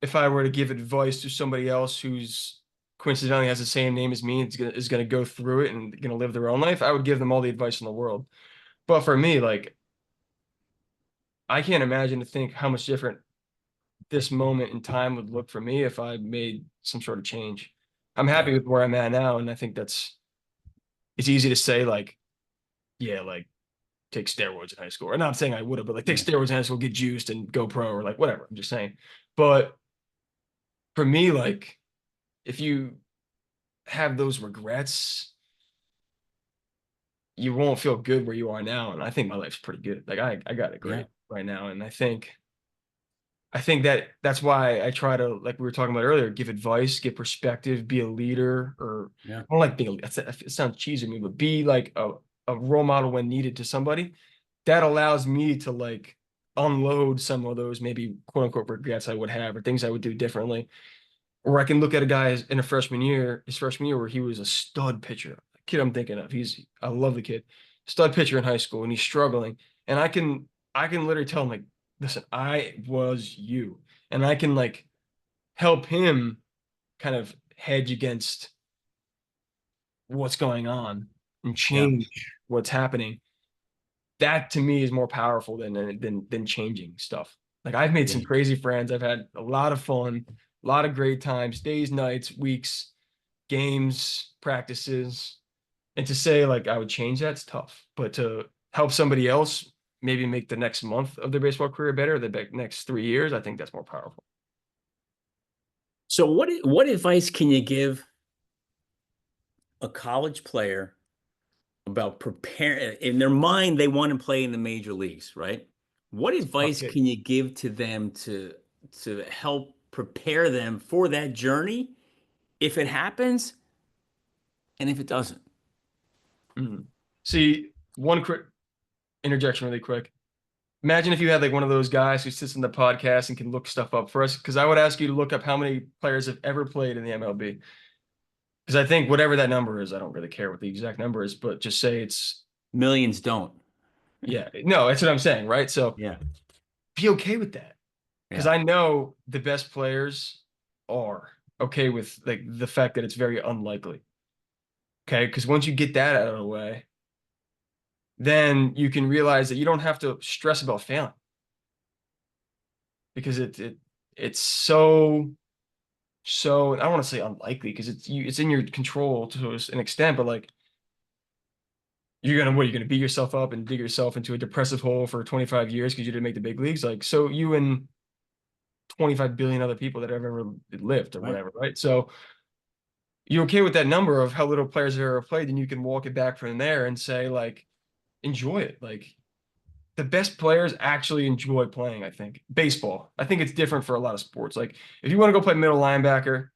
if I were to give advice to somebody else who's coincidentally has the same name as me, is gonna go through it and gonna live their own life. I would give them all the advice in the world. But for me, like I can't imagine to think how much different this moment in time would look for me if I made some sort of change. I'm Yeah. happy with where I'm at now, and I think it's easy to say like, yeah, like take steroids in high school. Or not saying I would have, but like take Yeah. steroids in high school, get juiced and go pro or like whatever. I'm just saying. But for me, like if you have those regrets, you won't feel good where you are now. And I think my life's pretty good. Like I got it Yeah. great right now. And I think that's why I try to, like we were talking about earlier, give advice, give perspective, be a leader, or Yeah. I don't like being it sounds cheesy to me, but be like a role model when needed to somebody. That allows me to like unload some of those maybe quote unquote regrets I would have or things I would do differently. Or I can look at a guy in his freshman year where he was a stud pitcher. The kid I'm thinking of, I love the kid, stud pitcher in high school, and he's struggling. And I can literally tell him like, listen, I was you, and I can like help him kind of hedge against what's going on and Yeah. change what's happening. That to me is more powerful than changing stuff. Like I've made some Yeah. crazy friends. I've had a lot of fun, a lot of great times, days, nights, weeks, games, practices. And to say like I would change that's tough. But to help somebody else maybe make the next month of their baseball career better, the next 3 years, I think that's more powerful. So what advice can you give a college player about preparing in their mind they want to play in the major leagues, right? What advice Okay. can you give to them to help prepare them for that journey if it happens and if it doesn't? Mhm. See, one quick interjection really quick. Imagine if you had like one of those guys who sits in the podcast and can look stuff up for us, because I would ask you to look up how many players have ever played in the MLB. Because I think whatever that number is, I don't really care what the exact number is, but just say it's, Millions don't. yeah, no, that's what I'm saying, right? So Yeah. be okay with that. Because Yeah. I know the best players are okay with like the fact that it's very unlikely. Okay. Because once you get that out of the way, then you can realize that you don't have to stress about failing because it's so I don't want to say unlikely because it's in your control to an extent, but like you're gonna beat yourself up and dig yourself into a depressive hole for 25 years because you didn't make the big leagues. Like so you and 25 billion other people that have ever lived or Right. whatever, right? So you're okay with that number of how little players have ever played, and you can walk it back from there and say, like, enjoy it. Like the best players actually enjoy playing, I think. Baseball. I think it's different for a lot of sports. Like if you want to go play middle linebacker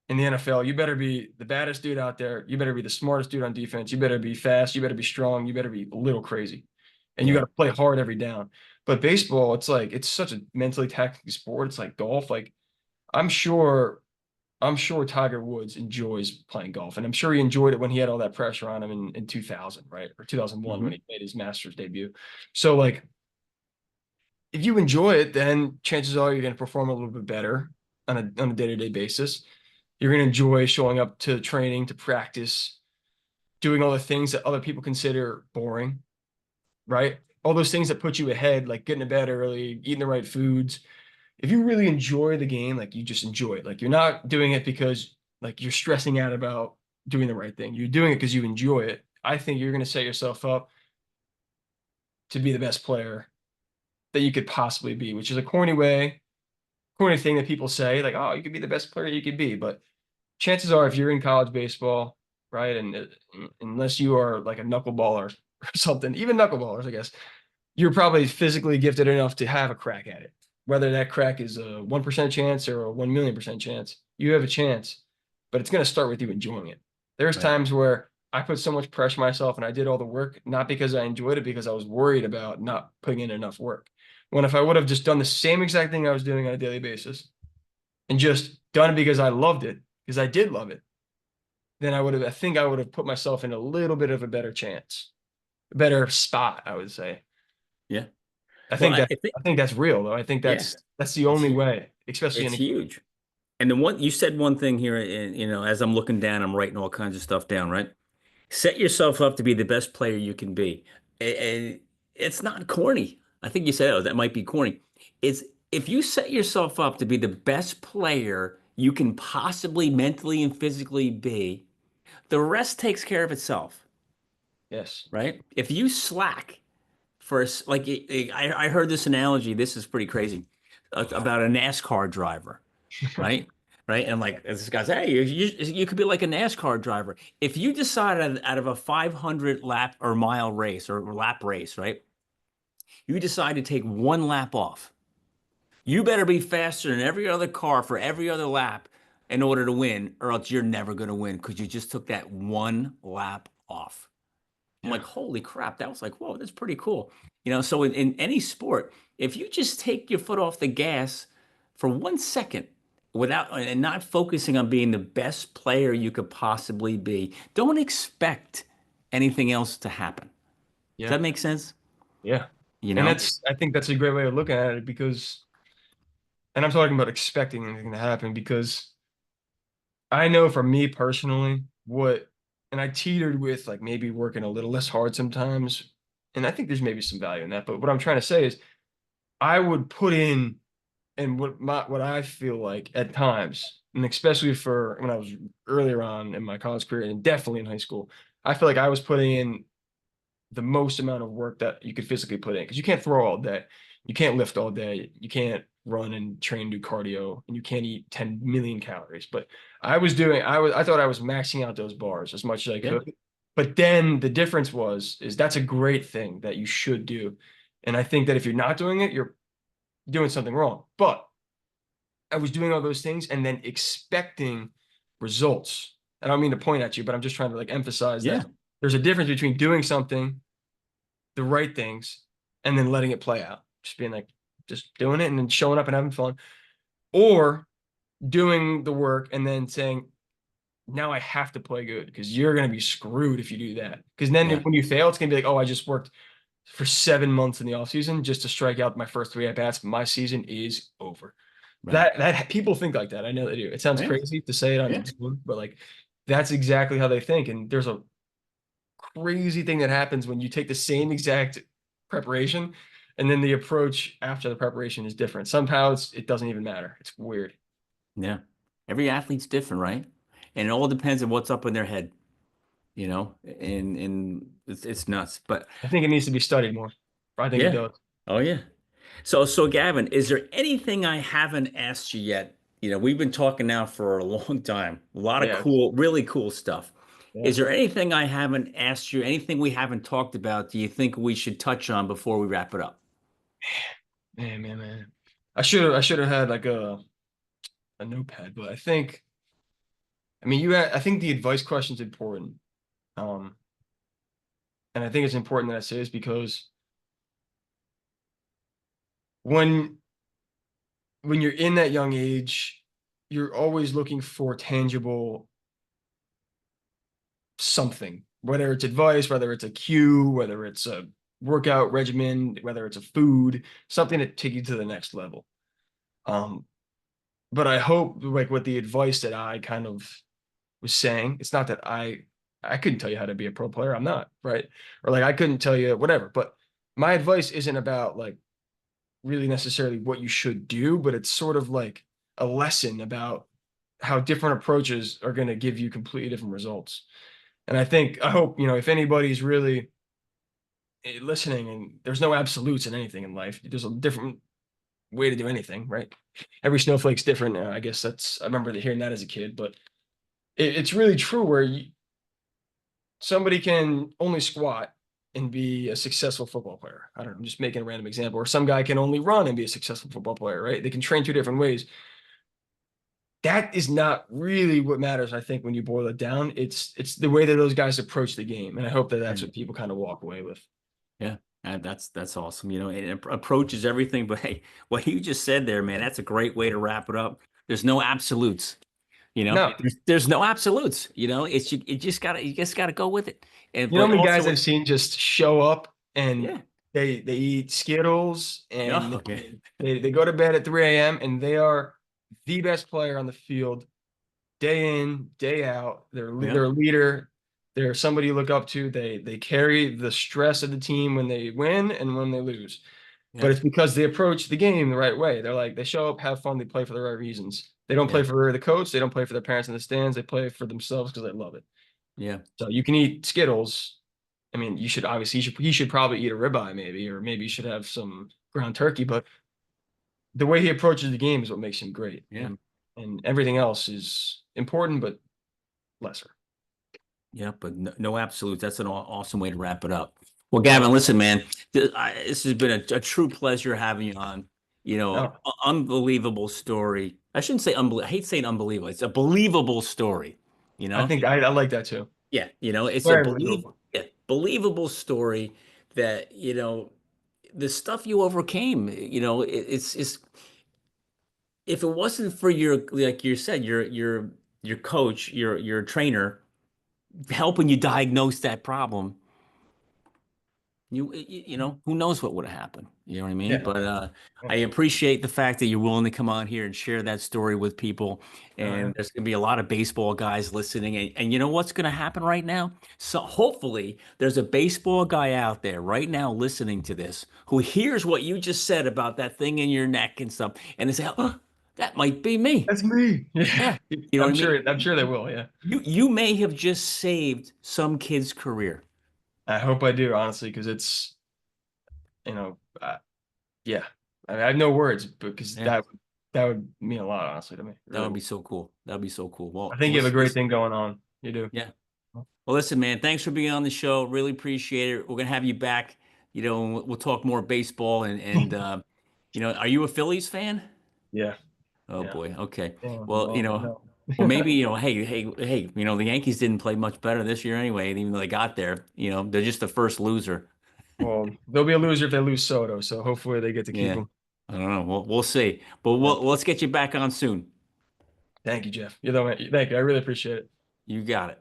in the NFL, you better be the baddest dude out there. You better be the smartest dude on defense. You better be fast. You better be strong. You better be a little crazy. And you got Yeah. to play hard every down. But baseball, it's like it's such a mentally taxing sport. It's like golf. Like I'm sure I'm sure Tiger Woods enjoys playing golf, and I'm sure he enjoyed it when he had all that pressure on him in 2000, right? Or 2001 when Hmm. he made his Masters debut. So, like, if you enjoy it, then chances are you're going to perform a little bit better on a day-to-day basis. You're going to enjoy showing up to training, to practice, doing all the things that other people consider boring, right? All those things that put you ahead, like getting to bed early, eating the right foods, if you really enjoy the game, like you just enjoy it. Like you're not doing it because like you're stressing out about doing the right thing. You're doing it because you enjoy it. I think you're going to set yourself up to be the best player that you could possibly be, which is a corny thing that people say, like, oh, you could be the best player you could be. But chances are, if you're in college baseball, right, and unless you are like a knuckleballer or something, even knuckleballers, I guess, you're probably physically gifted enough to have a crack at it. Whether that crack is a 1% chance or a 1,000,000% chance, you have a chance, but it's going to start with you enjoying it. There's Right. times where I put so much pressure on myself and I did all the work, not because I enjoyed it, because I was worried about not putting in enough work. When if I would have just done the same exact thing I was doing on a daily basis and just done it because I loved it, because I did love it, then I think I would have put myself in a little bit of a better chance, a better spot, I would say. Yeah. I Well, think that I think, I think that's real though. I think yeah, that's the it's only huge. way, especially in It's a game. huge. And the one you said one thing here, and as I'm looking down, I'm writing all kinds of stuff down, right? Set yourself up to be the best player you can be. And it's not corny. I think you said, oh, that might be corny. It's if you set yourself up to be the best player you can possibly mentally and physically be, the rest takes care of itself, Yes. right? If you slack for like I heard this analogy, this is pretty crazy, about a NASCAR driver, right? Right. And like this guy's, hey, you could be like a NASCAR driver. If you decide out of a 500 lap or mile race or lap race, right? You decide to take one lap off. You better be faster than every other car for every other lap in order to win, or else you're never going to win because you just took that one lap off. I'm like, Yeah. holy crap, that was like, whoa, that's pretty cool. So in any sport, if you just take your foot off the gas for 1 second without and not focusing on being the best player you could possibly be, don't expect anything else to happen. Does Yeah. that make sense? Yeah. You And know? I think that's a great way of looking at it because, and I'm talking about expecting anything to happen because I know for me personally, and I teetered with like maybe working a little less hard sometimes. And I think there's maybe some value in that. But what I'm trying to say is I would put in and what I feel like at times, and especially for when I was earlier on in my college career and definitely in high school, I feel like I was putting in the most amount of work that you could physically put in because you can't throw all day, you can't lift all day, you can't run and train, do cardio, and you can't eat 10 million calories. But I thought I was maxing out those bars as much as I Yeah. could. But then the difference is that's a great thing that you should do. And I think that if you're not doing it, you're doing something wrong. But I was doing all those things and then expecting results. I don't mean to point at you, but I'm just trying to like emphasize that Yeah. there's a difference between doing something, the right things, and then letting it play out, just being like, just doing it and then showing up and having fun, or doing the work and then saying, now I have to play good because you're going to be screwed if you do that. Because then Yeah. when you fail, it's going to be like, oh, I just worked for 7 months in the offseason just to strike out my first three at bats. My season is over. Right. That people think like that. I know they do. It sounds Yeah. crazy to say it on Yeah. Zoom, but like that's exactly how they think. And there's a crazy thing that happens when you take the same exact preparation and then the approach after the preparation is different. Somehow it doesn't even matter. It's weird. Yeah. Every athlete's different, right? And it all depends on what's up in their head, and it's nuts. But I think it needs to be studied more. I think it yeah. does. Oh yeah. So Gavin, is there anything I haven't asked you yet? We've been talking now for a long time. A lot of Yeah. cool, really cool stuff. Yeah. Is there anything I haven't asked you, anything we haven't talked about, do you think we should touch on before we wrap it up? Man. I should have had like a notepad, but I think the advice question is important. Um, and I think it's important that I say this because when when you're in that young age, you're always looking for tangible something, whether it's advice, whether it's a cue, whether it's a workout regimen, whether it's a food, something to take you to the next level. Um, but I hope like with the advice that I kind of was saying, it's not that I couldn't tell you how to be a pro player. I'm not, right? Or like I couldn't tell you whatever, but my advice isn't about like really necessarily what you should do, but it's sort of like a lesson about how different approaches are going to give you completely different results. And I hope, if anybody's really listening, and there's no absolutes in anything in life, there's a different way to do anything, right? Every snowflake's different. I guess I remember hearing that as a kid, but it's really true where somebody can only squat and be a successful football player. I don't know, I'm just making a random example. Or some guy can only run and be a successful football player, right? They can train two different ways. That is not really what matters, I think, when you boil it down. It's the way that those guys approach the game. And I hope that that's what people kind of walk away with. Yeah, that's awesome. And approach is everything. But hey, what you just said there, man, that's a great way to wrap it up. There's no absolutes. No, There's no absolutes. You just gotta go with it. And you know but how many guys also, I've seen just show up and yeah, they eat Skittles yeah, and okay, they go to bed at 3 a.m. and they are the best player on the field day in, day out. yeah, They're a leader. They're somebody you look up to. They carry the stress of the team when they win and when they lose. yeah, But it's because they approach the game the right way. They're like they show up, have fun, they play for the right reasons. They don't play yeah, for the coach, they don't play for their parents in the stands, they play for themselves because they love it. yeah, So you can eat Skittles. I mean, you should obviously he should probably eat a ribeye maybe, or maybe you should have some ground turkey, but the way he approaches the game is what makes him great. yeah. And everything else is important, but lesser. Yeah, but no absolutes. That's an awesome way to wrap it up. Well, Yeah. Gavin, listen, man, this has been a true pleasure having you on. No, Unbelievable story. I shouldn't say unbelievable. I hate saying unbelievable. It's a believable story. You I know? think I like that too. Yeah, it's a Very believable. believable story that, the stuff you overcame, it's if it wasn't for your, like you said, your coach, your trainer helping you diagnose that problem, who knows what would have happened? You know what I mean? Yeah. But Yeah. I appreciate the fact that you're willing to come on here and share that story with people. Oh, yeah. And there's going to be a lot of baseball guys listening. And you know what's going to happen right now? So hopefully there's a baseball guy out there right now listening to this who hears what you just said about that thing in your neck and stuff, and they say, "Oh, that might be me." That's me. Yeah. Yeah, you know what I mean? I'm sure they will. Yeah. You may have just saved some kid's career. I hope I do, honestly, because you know, uh, yeah. I have no words because Yeah. that would mean a lot, honestly, to me. It That really would be would. so cool. That would be so cool. I Well, think you have a great listen, thing going on. You do. yeah. Well, listen, man, thanks for being on the show. Really appreciate it. We're gonna have you back, and we'll talk more baseball and are you a Phillies fan? Yeah. Oh Yeah. boy. Okay. Yeah. Well, Well, no. maybe, hey, the Yankees didn't play much better this year anyway, even though they got there. They're just the first loser. Well, they'll be a loser if they lose Soto, so hopefully they get to keep Yeah, him. I don't know. We'll see. But Yeah. let's get you back on soon. Thank you, Jeff. Thank you. I really appreciate it. You got it.